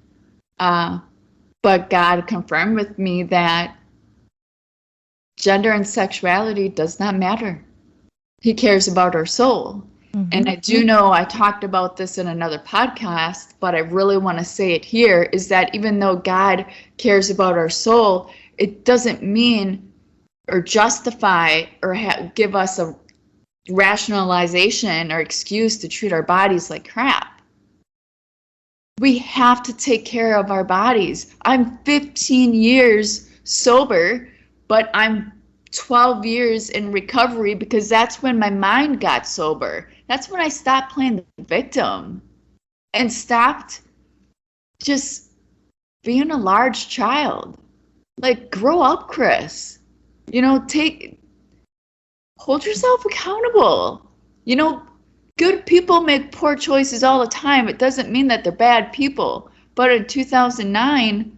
Speaker 2: But God confirmed with me that gender and sexuality does not matter. He cares about our soul. Mm-hmm. And I do know I talked about this in another podcast, but I really want to say it here, is that even though God cares about our soul, it doesn't mean or justify or give us a rationalization or excuse to treat our bodies like crap. We have to take care of our bodies. I'm 15 years sober, but I'm 12 years in recovery, because that's when my mind got sober. That's when I stopped playing the victim and stopped just being a large child. Like, grow up, Chris. You know, hold yourself accountable. You know, good people make poor choices all the time. It doesn't mean that they're bad people. But in 2009,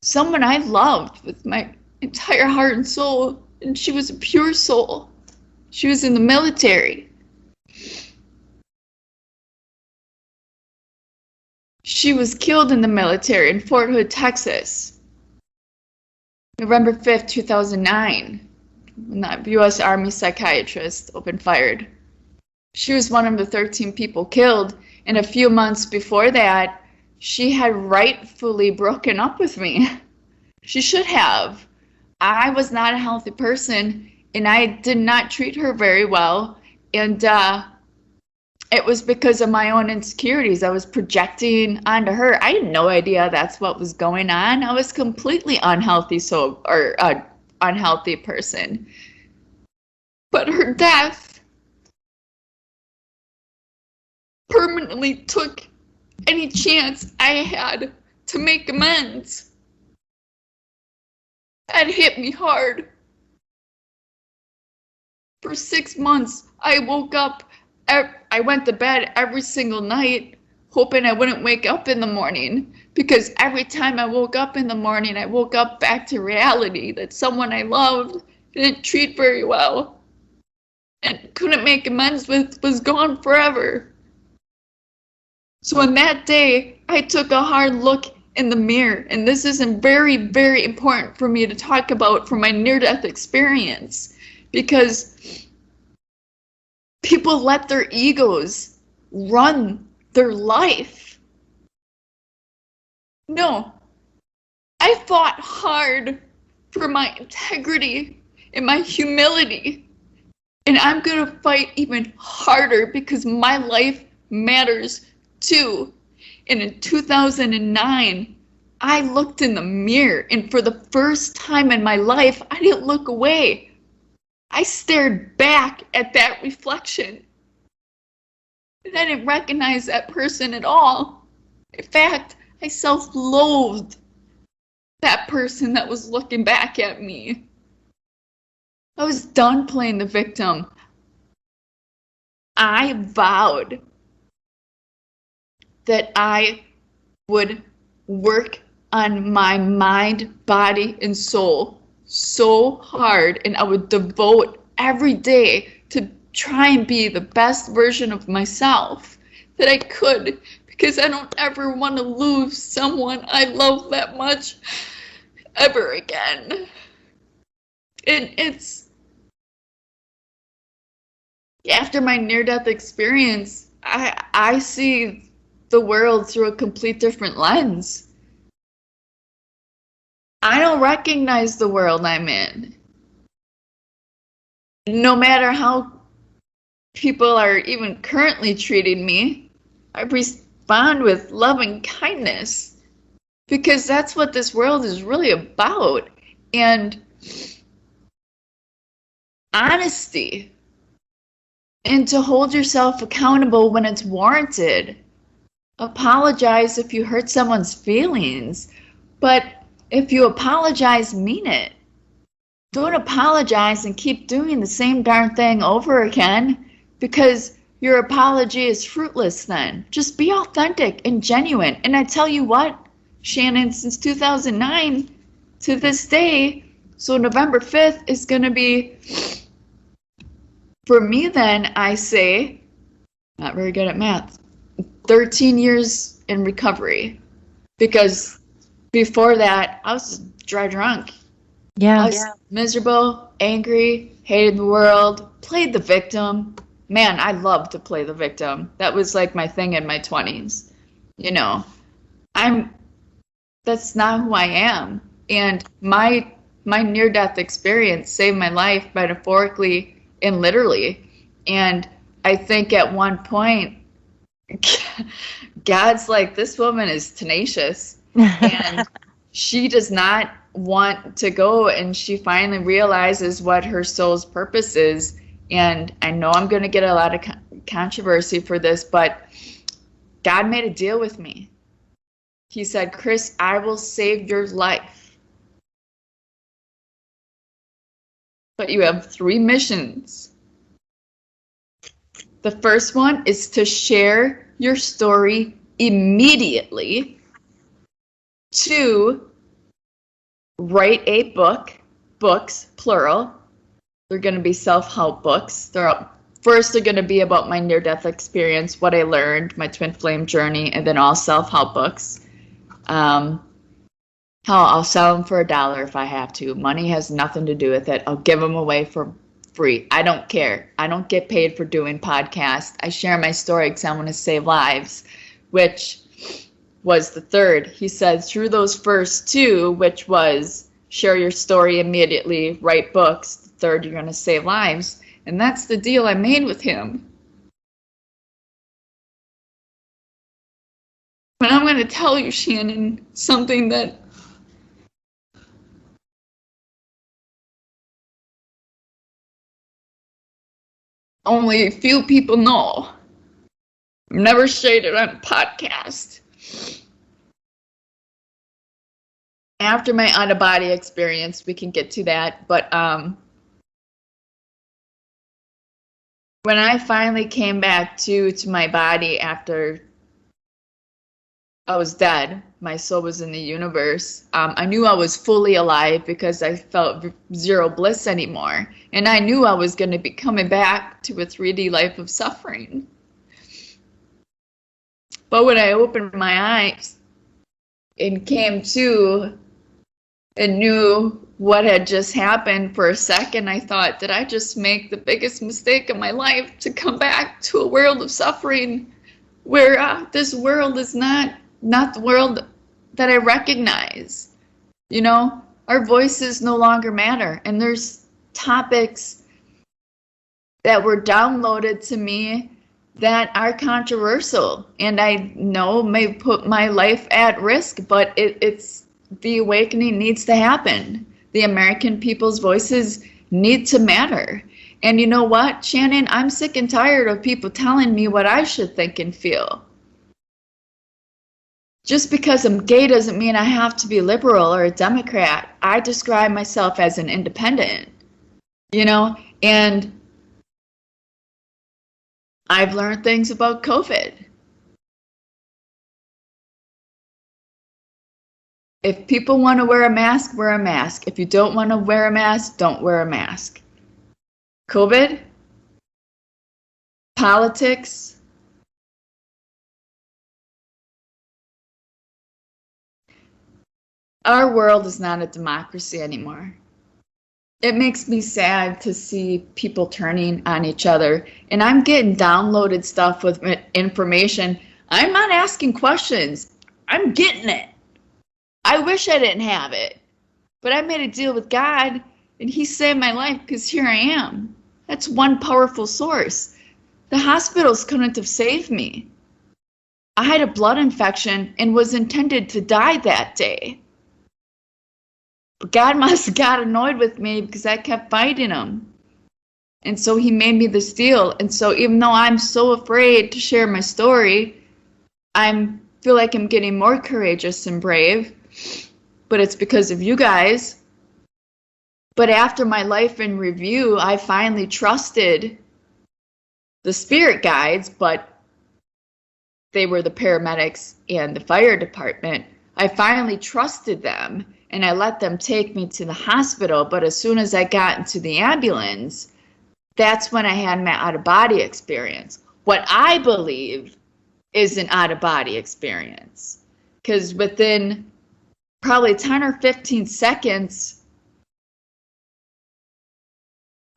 Speaker 2: someone I loved with my entire heart and soul, and she was a pure soul. She was in the military. She was killed in the military in Fort Hood, Texas. November 5th, 2009, when that U.S. Army psychiatrist opened fire. She was one of the 13 people killed, and a few months before that, she had rightfully broken up with me. She should have. I was not a healthy person, and I did not treat her very well, and it was because of my own insecurities. I was projecting onto her. I had no idea that's what was going on. I was completely unhealthy, unhealthy person. But her death permanently took any chance I had to make amends. That hit me hard. For 6 months, I woke up. I went to bed every single night hoping I wouldn't wake up in the morning, because every time I woke up in the morning, I woke up back to reality that someone I loved didn't treat very well and couldn't make amends with was gone forever. So on that day, I took a hard look in the mirror, and this is very, very important for me to talk about from my near-death experience, because people let their egos run their life. No, I fought hard for my integrity and my humility And I'm going to fight even harder because my life matters too. And in 2009, I looked in the mirror, and for the first time in my life, I didn't look away. I stared back at that reflection. And I didn't recognize that person at all. In fact, I self-loathed that person that was looking back at me. I was done playing the victim. I vowed that I would work on my mind, body, and soul so hard, and I would devote every day to try and be the best version of myself that I could, because I don't ever want to lose someone I love that much ever again. And it's after my near-death experience, I see the world through a complete different lens. I don't recognize the world I'm in. No matter how people are even currently treating me, I respond with loving kindness because that's what this world is really about. And honesty, and to hold yourself accountable when it's warranted. Apologize if you hurt someone's feelings, but if you apologize, mean it. Don't apologize and keep doing the same darn thing over again, because your apology is fruitless then. Just be authentic and genuine. And I tell you what, Shannon, since 2009 to this day, so November 5th is going to be, for me then, I say, not very good at math, 13 years in recovery. Because before that, I was dry drunk.
Speaker 1: Yeah.
Speaker 2: I was miserable, angry, hated the world, played the victim. Man, I loved to play the victim. That was like my thing in my 20s. You know, that's not who I am. And my near-death experience saved my life metaphorically and literally. And I think at one point, God's like, this woman is tenacious. And she does not want to go, and she finally realizes what her soul's purpose is. And I know I'm going to get a lot of controversy for this, but God made a deal with me. He said, Chris, I will save your life, but you have 3 missions. The first one is to share your story immediately. 2, write a book, books, plural. They're going to be self-help books. First, they're going to be about my near-death experience, what I learned, my twin flame journey, and then all self-help books. I'll sell them for $1 if I have to. Money has nothing to do with it. I'll give them away for free. I don't care. I don't get paid for doing podcasts. I share my story because I want to save lives, which was the third. He said through those first 2, which was share your story immediately, write books. The third, you're going to save lives. And that's the deal I made with him. But I'm going to tell you, Shannon, something that only a few people know. I've never shared it on a podcast. After my out-of-body experience, we can get to that, but when I finally came back to my body after I was dead, my soul was in the universe, I knew I was fully alive because I felt zero bliss anymore. And I knew I was going to be coming back to a 3D life of suffering. But when I opened my eyes and came to and knew what had just happened, for a second, I thought, did I just make the biggest mistake of my life to come back to a world of suffering where this world is not the world that I recognize? You know, our voices no longer matter, and there's topics that were downloaded to me that are controversial, and I know may put my life at risk, but it's the awakening needs to happen. The American people's voices need to matter. And you know what, Shannon? I'm sick and tired of people telling me what I should think and feel. Just because I'm gay doesn't mean I have to be liberal or a Democrat. I describe myself as an independent, and I've learned things about COVID. If people want to wear a mask, wear a mask. If you don't want to wear a mask, don't wear a mask. COVID, politics, our world is not a democracy anymore. It makes me sad to see people turning on each other. And I'm getting downloaded stuff with information. I'm not asking questions. I'm getting it. I wish I didn't have it. But I made a deal with God, and He saved my life because here I am. That's one powerful source. The hospitals couldn't have saved me. I had a blood infection and was intended to die that day. But God must have got annoyed with me because I kept fighting Him. And so He made me this deal. And so even though I'm so afraid to share my story, I feel like I'm getting more courageous and brave. But it's because of you guys. But after my life in review, I finally trusted the spirit guides, but they were the paramedics and the fire department. I finally trusted them, and I let them take me to the hospital. But as soon as I got into the ambulance, that's when I had my out-of-body experience. What I believe is an out-of-body experience. Because within probably 10 or 15 seconds,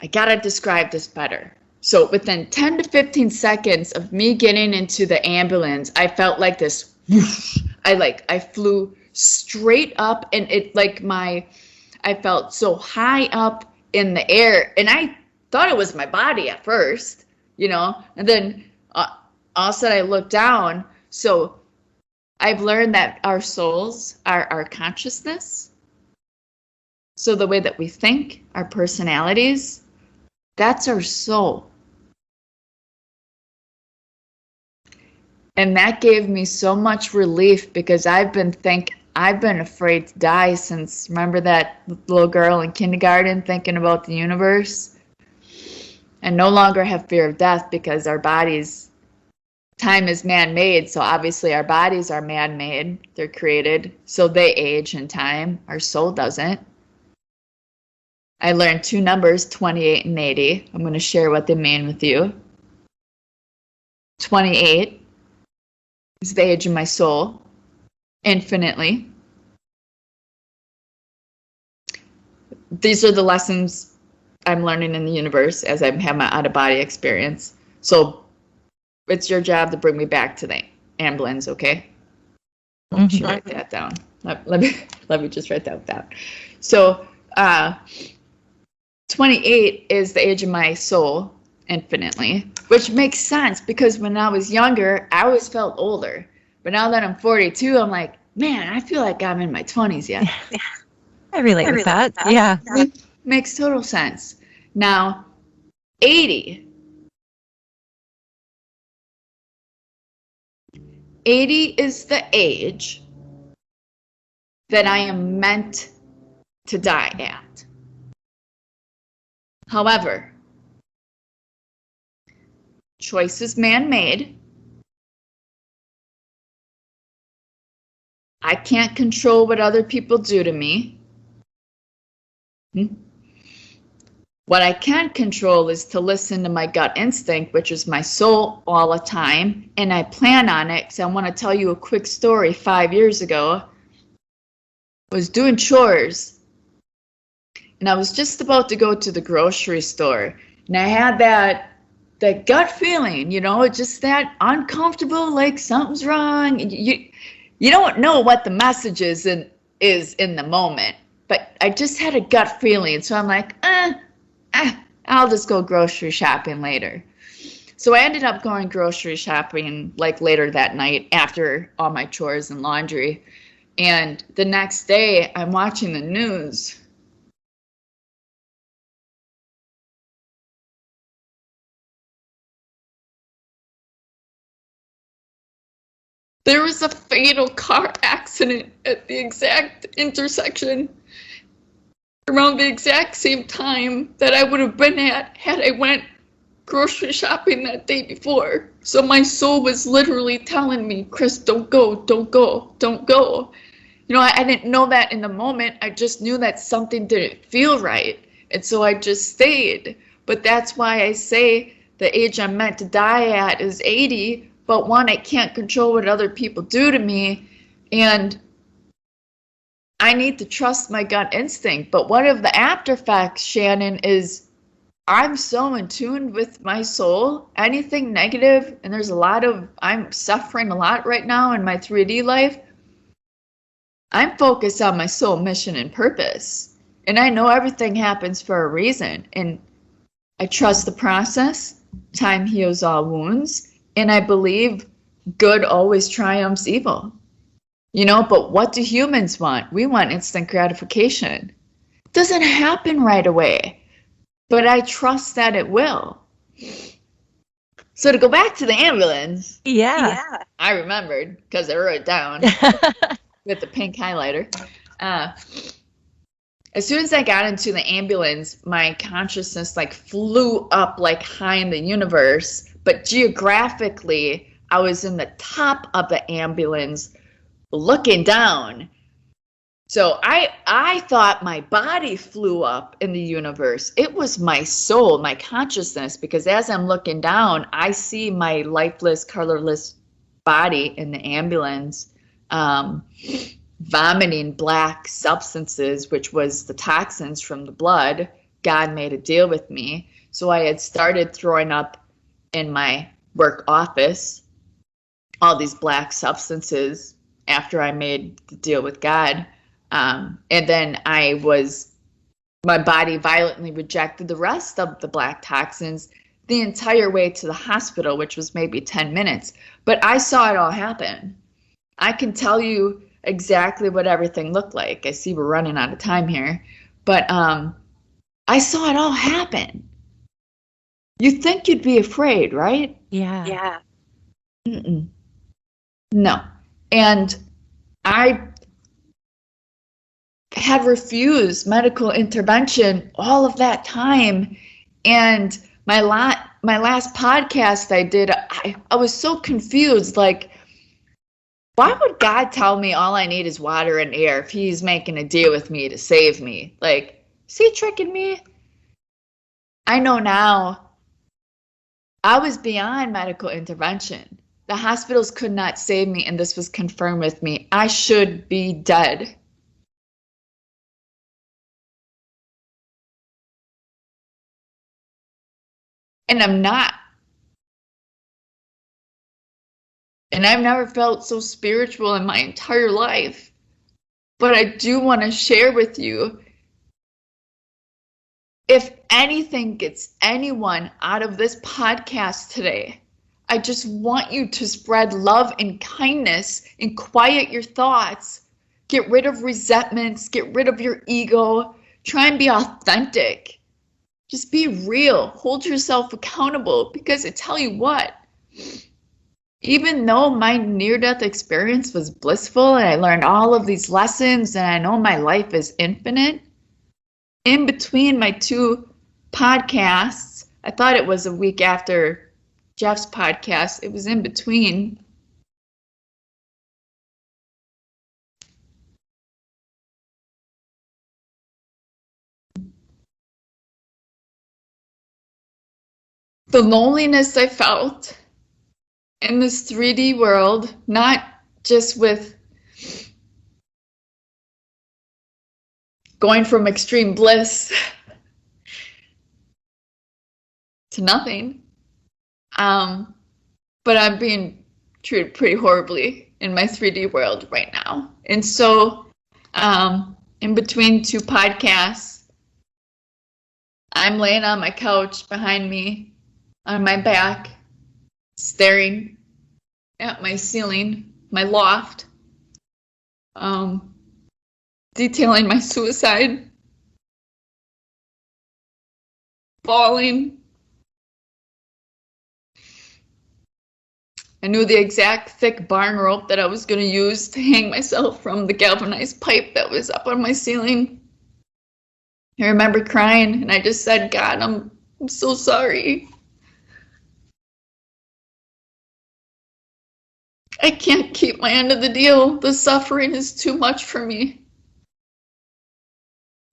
Speaker 2: I gotta describe this better. So within 10 to 15 seconds of me getting into the ambulance, I felt like this whoosh. I flew straight up, and I felt so high up in the air, and I thought it was my body at first, and then all of a sudden I looked down. So I've learned that our souls are our consciousness. So the way that we think, our personalities, that's our soul. And that gave me so much relief because I've been afraid to die since, remember that little girl in kindergarten thinking about the universe? I no longer have fear of death because our bodies, time is man-made, so obviously our bodies are man-made. They're created, so they age in time. Our soul doesn't. I learned two numbers, 28 and 80. I'm going to share what they mean with you. 28 is the age of my soul, infinitely. These are the lessons I'm learning in the universe as I have my out-of-body experience. So it's your job to bring me back to the ambulance, okay? Let me write that down. Let me just write that down. So 28 is the age of my soul, infinitely, which makes sense because when I was younger, I always felt older. But now that I'm 42, I'm like, man, I feel like I'm in my 20s yet.
Speaker 1: I relate with that. Yeah.
Speaker 2: Makes total sense. Now, 80. 80 is the age that I am meant to die at. However, choice is man-made. I can't control what other people do to me. What I can control is to listen to my gut instinct, which is my soul all the time, and I plan on it because I want to tell you a quick story. 5 years ago, I was doing chores, and I was just about to go to the grocery store, and I had that gut feeling, just that uncomfortable, like something's wrong. You don't know what the message is in the moment, but I just had a gut feeling, so I'm like, I'll just go grocery shopping later. So I ended up going grocery shopping like later that night after all my chores and laundry. And the next day, I'm watching the news. There was a fatal car accident at the exact intersection around the exact same time that I would have been at had I went grocery shopping that day before. So my soul was literally telling me, Chris, don't go, don't go, don't go. You know, I didn't know that in the moment. I just knew that something didn't feel right. And so I just stayed. But that's why I say the age I'm meant to die at is 80. But one, I can't control what other people do to me. And I need to trust my gut instinct. But one of the after effects, Shannon, is I'm so in tune with my soul. Anything negative, and I'm suffering a lot right now in my 3D life. I'm focused on my soul mission and purpose. And I know everything happens for a reason. And I trust the process. Time heals all wounds. And I believe good always triumphs evil. You know, but what do humans want? We want instant gratification. It doesn't happen right away, but I trust that it will. So to go back to the ambulance.
Speaker 1: Yeah.
Speaker 2: I remembered because I wrote it down with the pink highlighter. As soon as I got into the ambulance, my consciousness like flew up like high in the universe, but geographically, I was in the top of the ambulance looking down. So I thought my body flew up in the universe. It was my soul, my consciousness, because as I'm looking down, I see my lifeless, colorless body in the ambulance vomiting black substances, which was the toxins from the blood. God made a deal with me. So I had started throwing up in my work office all these black substances after I made the deal with God. And then my body violently rejected the rest of the black toxins the entire way to the hospital, which was maybe 10 minutes. But I saw it all happen. I can tell you exactly what everything looked like. I see we're running out of time here. But I saw it all happen. You'd think you'd be afraid, right?
Speaker 1: Yeah.
Speaker 2: Mm-mm. No. And I had refused medical intervention all of that time. And my last podcast I did, I was so confused. Like, why would God tell me all I need is water and air if he's making a deal with me to save me? Like, is he tricking me? I know now I was beyond medical intervention. The hospitals could not save me, and this was confirmed with me. I should be dead. And I'm not. And I've never felt so spiritual in my entire life. But I do want to share with you, if anything gets anyone out of this podcast today, I just want you to spread love and kindness and quiet your thoughts. Get rid of resentments, get rid of your ego, try and be authentic. Just be real, hold yourself accountable, because I tell you what, even though my near-death experience was blissful and I learned all of these lessons and I know my life is infinite, in between my two podcasts, I thought it was a week after Jeff's podcast, it was in between. The loneliness I felt in this 3D world, not just with going from extreme bliss to nothing, but I'm being treated pretty horribly in my 3D world right now. And so in between two podcasts, I'm laying on my couch behind me on my back, staring at my ceiling, my loft, um, detailing my suicide, bawling. I knew the exact thick barn rope that I was going to use to hang myself from the galvanized pipe that was up on my ceiling. I remember crying, and I just said, God, I'm so sorry. I can't keep my end of the deal. The suffering is too much for me.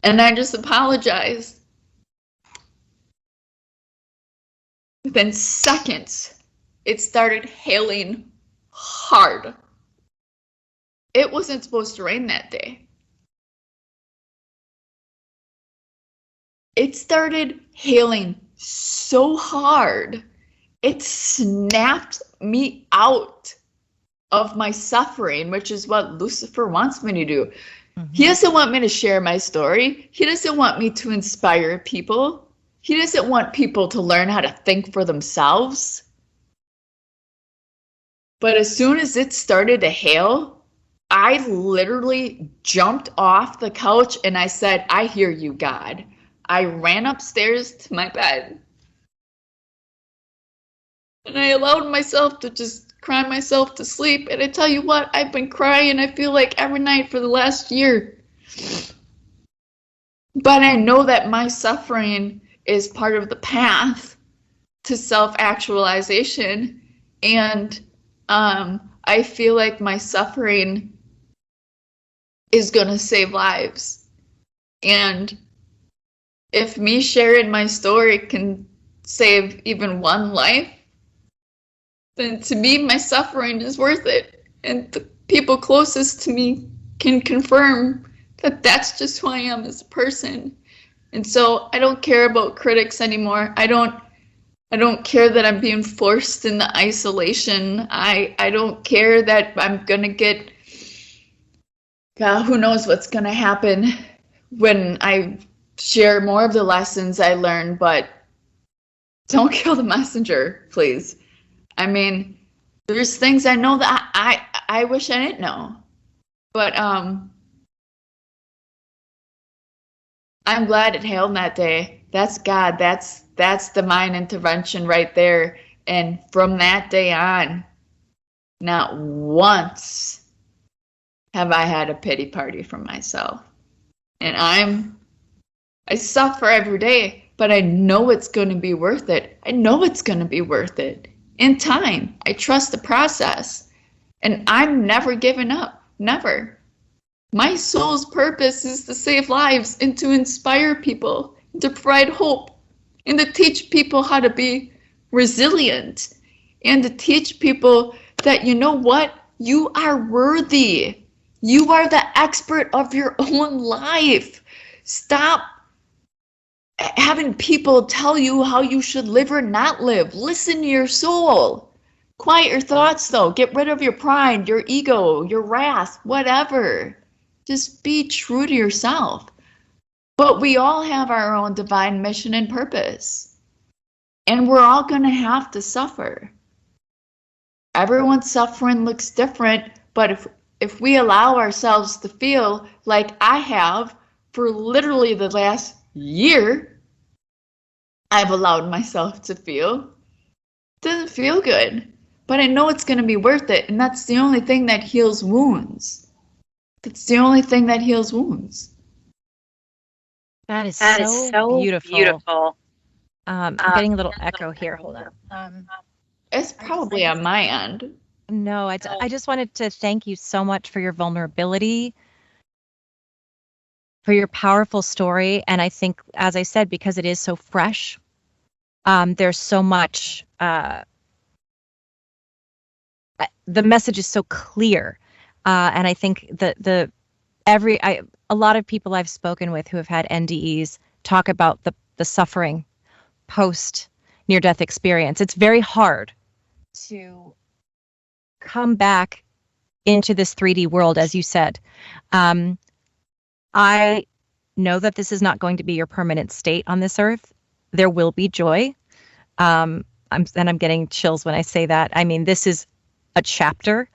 Speaker 2: And I just apologized. Within seconds, it started hailing hard. It wasn't supposed to rain that day. It started hailing so hard, it snapped me out of my suffering, which is what Lucifer wants me to do. He doesn't want me to share my story. He doesn't want me to inspire people. He doesn't want people to learn how to think for themselves. But as soon as it started to hail, I literally jumped off the couch and I said, I hear you, God. I ran upstairs to my bed. And I allowed myself to just cry myself to sleep. And I tell you what, I've been crying, I feel like, every night for the last year. But I know that my suffering is part of the path to self-actualization. And I feel like my suffering is going to save lives. And if me sharing my story can save even one life, then to me, my suffering is worth it. And the people closest to me can confirm that that's just who I am as a person. And so I don't care about critics anymore. I don't care that I'm being forced into isolation. I don't care that I'm gonna get, God, who knows what's gonna happen when I share more of the lessons I learned, but don't kill the messenger, please. I mean, there's things I know that I wish I didn't know. But I'm glad it hailed that day. That's God. That's divine intervention right there. And from that day on, not once have I had a pity party for myself. And I suffer every day, but I know it's going to be worth it. I know it's going to be worth it. In time, I trust the process. And I'm never giving up. Never. My soul's purpose is to save lives and to inspire people, and to provide hope, and to teach people how to be resilient, and to teach people that, you know what? You are worthy. You are the expert of your own life. Stop having people tell you how you should live or not live. Listen to your soul. Quiet your thoughts, though. Get rid of your pride, your ego, your wrath, whatever. Just be true to yourself. But we all have our own divine mission and purpose. And we're all going to have to suffer. Everyone's suffering looks different, but if we allow ourselves to feel like I have for literally the last year, I've allowed myself to feel, it doesn't feel good. But I know it's going to be worth it, and that's the only thing that heals wounds. That's the only thing that heals wounds.
Speaker 1: That is
Speaker 3: That is
Speaker 1: so
Speaker 3: so
Speaker 1: beautiful.
Speaker 3: beautiful.
Speaker 1: I'm getting a little echo here. Hold on.
Speaker 2: It's probably on my end.
Speaker 1: No, I just wanted to thank you so much for your vulnerability, for your powerful story. And I think, as I said, because it is so fresh, there's so much, the message is so clear. And I think that a lot of people I've spoken with who have had NDEs talk about the suffering post near-death experience. It's very hard to come back into this 3D world, as you said. I know that this is not going to be your permanent state on this earth. There will be joy. I'm getting chills when I say that. I mean, this is a chapter,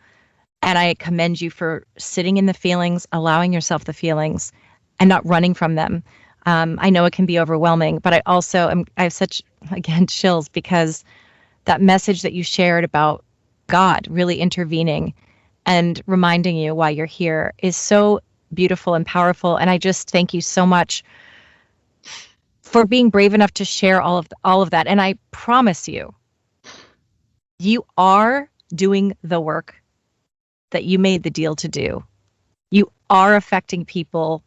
Speaker 1: and I commend you for sitting in the feelings, allowing yourself the feelings, and not running from them. I know it can be overwhelming, but I have such, again, chills because that message that you shared about God really intervening and reminding you why you're here is so beautiful and powerful. And I just thank you so much for being brave enough to share all of that. And I promise you, you are doing the work that you made the deal to do. You are affecting people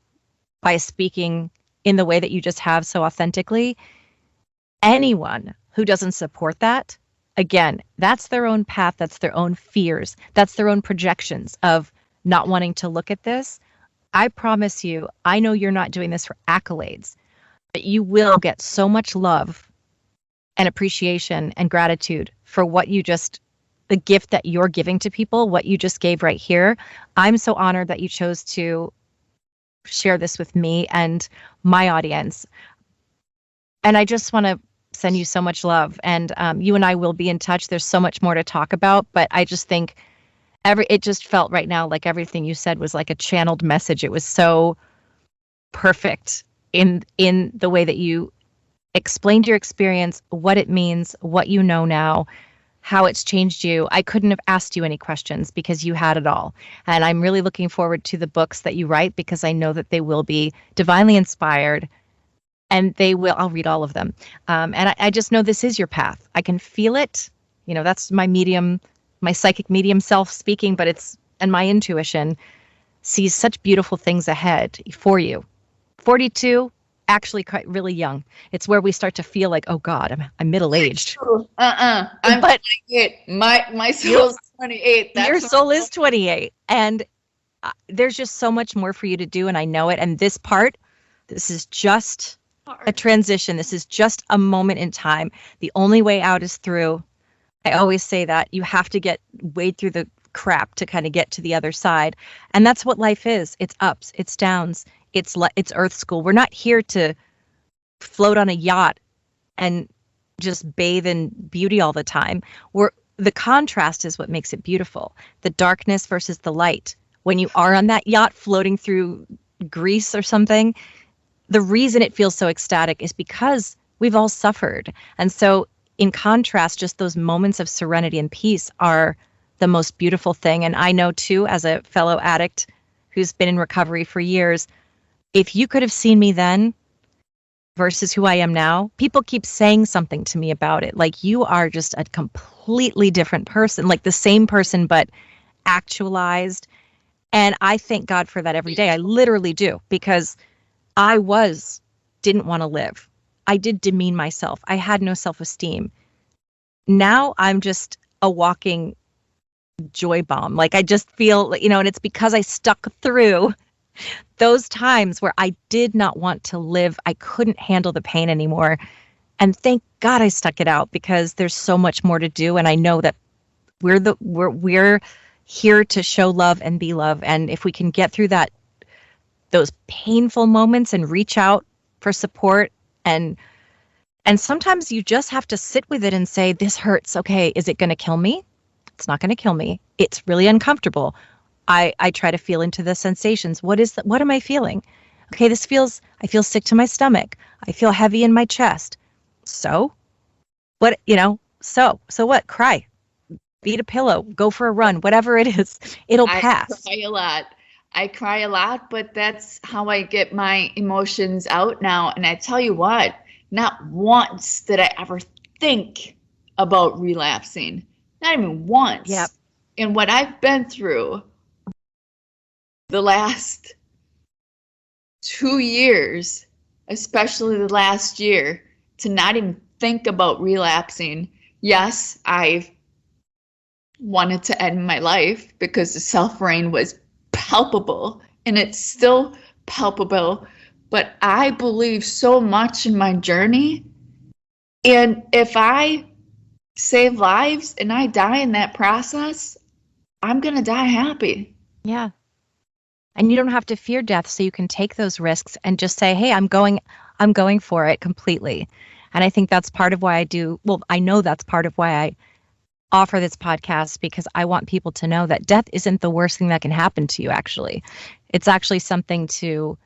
Speaker 1: by speaking in the way that you just have so authentically. Anyone who doesn't support that, again, that's their own path, that's their own fears, that's their own projections of not wanting to look at this. I promise you, I know you're not doing this for accolades, but you will get so much love and appreciation and gratitude for the gift that you're giving to people, what you just gave right here. I'm so honored that you chose to share this with me and my audience. And I just want to send you so much love. And you and I will be in touch. There's so much more to talk about, but I just think it just felt right now like everything you said was like a channeled message. It was so perfect in the way that you explained your experience, what it means, what you know now, how it's changed you. I couldn't have asked you any questions because you had it all. And I'm really looking forward to the books that you write because I know that they will be divinely inspired, and I'll read all of them. And I just know this is your path. I can feel it. That's my psychic medium self speaking, and my intuition sees such beautiful things ahead for you. 42, actually quite really young. It's where we start to feel like, oh God, I'm middle-aged.
Speaker 2: I'm 28. My soul's 28.
Speaker 1: Your soul is 28. And there's just so much more for you to do, and I know it. And this is just a transition. This is just a moment in time. The only way out is through. I always say that you have to wade through the crap to kind of get to the other side. And that's what life is. It's ups, it's downs, it's Earth School. We're not here to float on a yacht and just bathe in beauty all the time. The contrast is what makes it beautiful. The darkness versus the light. When you are on that yacht floating through Greece or something, the reason it feels so ecstatic is because we've all suffered. And so in contrast, just those moments of serenity and peace are the most beautiful thing. And I know too, as a fellow addict who's been in recovery for years, if you could have seen me then versus who I am now, people keep saying something to me about it. Like, you are just a completely different person, like the same person, but actualized. And I thank God for that every day. I literally do, because I didn't want to live. I did demean myself. I had no self-esteem. Now I'm just a walking joy bomb. Like, I just feel, and it's because I stuck through those times where I did not want to live. I couldn't handle the pain anymore. And thank God I stuck it out, because there's so much more to do. And I know that we're here to show love and be love. And if we can get through those painful moments and reach out for support, and sometimes you just have to sit with it and say, this hurts. Okay, is it going to kill me? It's not going to kill me. It's really uncomfortable. I try to feel into the sensations. What am I feeling? Okay, I feel sick to my stomach. I feel heavy in my chest. So what, so what? Cry, beat a pillow, go for a run, whatever it is, it'll pass.
Speaker 2: I cry a lot, but that's how I get my emotions out now. And I tell you what, not once did I ever think about relapsing. Not even once.
Speaker 1: Yep.
Speaker 2: And what I've been through the last 2 years, especially the last year, to not even think about relapsing. Yes, I've wanted to end my life because the suffering was palpable, and it's still palpable, but I believe so much in my journey. And if I save lives and I die in that process, I'm going to die happy.
Speaker 1: Yeah. And you don't have to fear death, so you can take those risks and just say, "Hey, I'm going for it completely." And I think that's part of why I know that's part of why I offer this podcast, because I want people to know that death isn't the worst thing that can happen to you, actually. It's actually something to,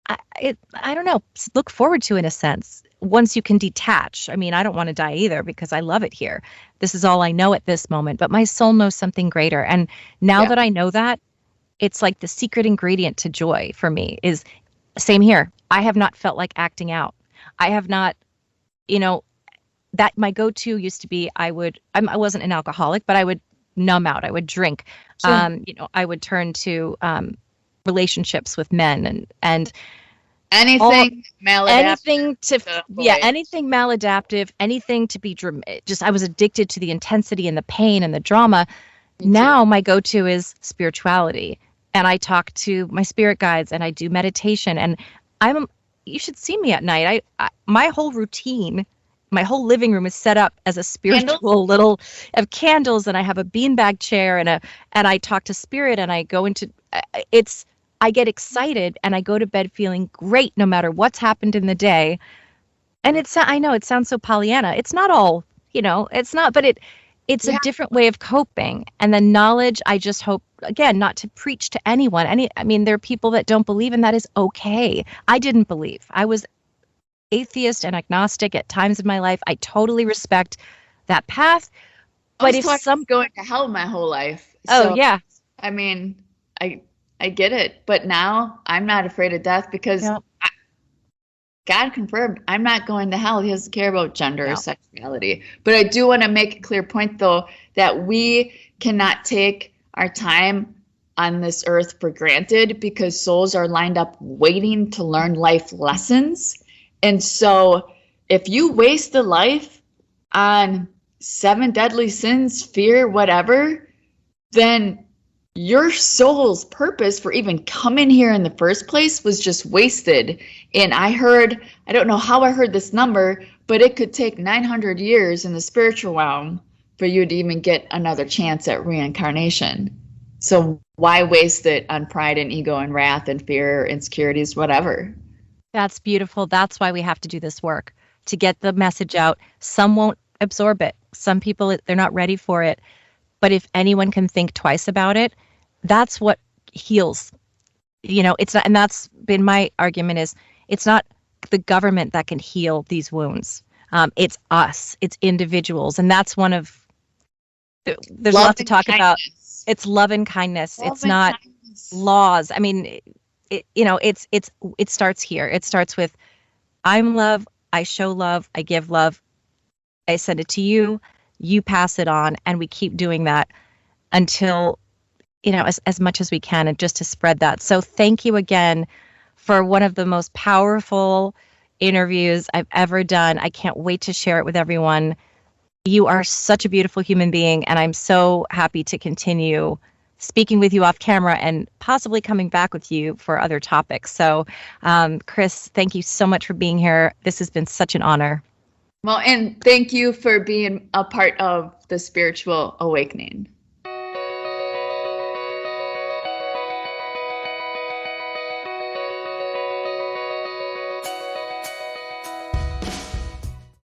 Speaker 1: I don't know, look forward to in a sense. Once you can detach. I mean, I don't want to die either because I love it here. This is all I know at this moment, but my soul knows something greater. And now
Speaker 2: Yeah.
Speaker 1: that I know that, it's like the secret ingredient to joy for me is same here. I have not felt like acting out. I have not, you know, that my go-to used to be I wasn't an alcoholic, but I would numb out. I would drink.
Speaker 2: Sure.
Speaker 1: I would turn to relationships with men and all
Speaker 2: Anything maladaptive
Speaker 1: anything to
Speaker 2: to
Speaker 1: yeah,
Speaker 2: avoid.
Speaker 1: anything maladaptive, anything to be just I was addicted to the intensity and the pain and the drama.
Speaker 2: Me too.
Speaker 1: Now my go-to is spirituality, and I talk to my spirit guides and I do meditation, and I'm you should see me at night. My whole routine, my whole living room is set up as a
Speaker 2: Candles?
Speaker 1: spiritual little of candles, and I have a beanbag chair and I talk to spirit, and I go into it's I get excited and I go to bed feeling great no matter what's happened in the day. And I know it sounds so Pollyanna. It's not all, it's not, but it's a
Speaker 2: Yeah.
Speaker 1: different way of coping. And the knowledge, I just hope, again, not to preach to anyone. I mean, there are people that don't believe, and that is okay. I didn't believe. I was atheist and agnostic at times in my life. I totally respect that path.
Speaker 2: I
Speaker 1: But
Speaker 2: was
Speaker 1: if
Speaker 2: taught
Speaker 1: some,
Speaker 2: going to hell my whole life.
Speaker 1: oh,
Speaker 2: So,
Speaker 1: yeah,
Speaker 2: I mean, I I get it, but now I'm not afraid of death because
Speaker 1: no,
Speaker 2: God confirmed I'm not going to hell. He doesn't care about gender or
Speaker 1: no,
Speaker 2: sexuality. But I do want to make a clear point, though, that we cannot take our time on this earth for granted because souls are lined up waiting to learn life lessons. And so if you waste a life on seven deadly sins, fear, whatever, then your soul's purpose for even coming here in the first place was just wasted. And I don't know how I heard this number, but it could take 900 years in the spiritual realm for you to even get another chance at reincarnation. So why waste it on pride and ego and wrath and fear, insecurities, whatever?
Speaker 1: that's beautiful. That's why we have to do this work to get the message out. Some won't absorb it. Some people, they're not ready for it. But if anyone can think twice about it, that's what heals. It's not, and that's been my argument is it's not the government that can heal these wounds. It's us, it's individuals. And that's there's a
Speaker 2: Love
Speaker 1: lot to
Speaker 2: and
Speaker 1: talk about.
Speaker 2: kindness.
Speaker 1: It's love and kindness.
Speaker 2: Love
Speaker 1: It's
Speaker 2: and
Speaker 1: not
Speaker 2: kindness.
Speaker 1: laws. I mean, it starts here. It starts with I'm love, I show love, I give love, I send it to you, you pass it on, and we keep doing that until as much as we can and just to spread that. So thank you again for one of the most powerful interviews I've ever done. I can't wait to share it with everyone. You are such a beautiful human being, and I'm so happy to continue speaking with you off camera and possibly coming back with you for other topics. So, Chris, thank you so much for being here. This has been such an honor.
Speaker 2: Well, and thank you for being a part of the spiritual awakening.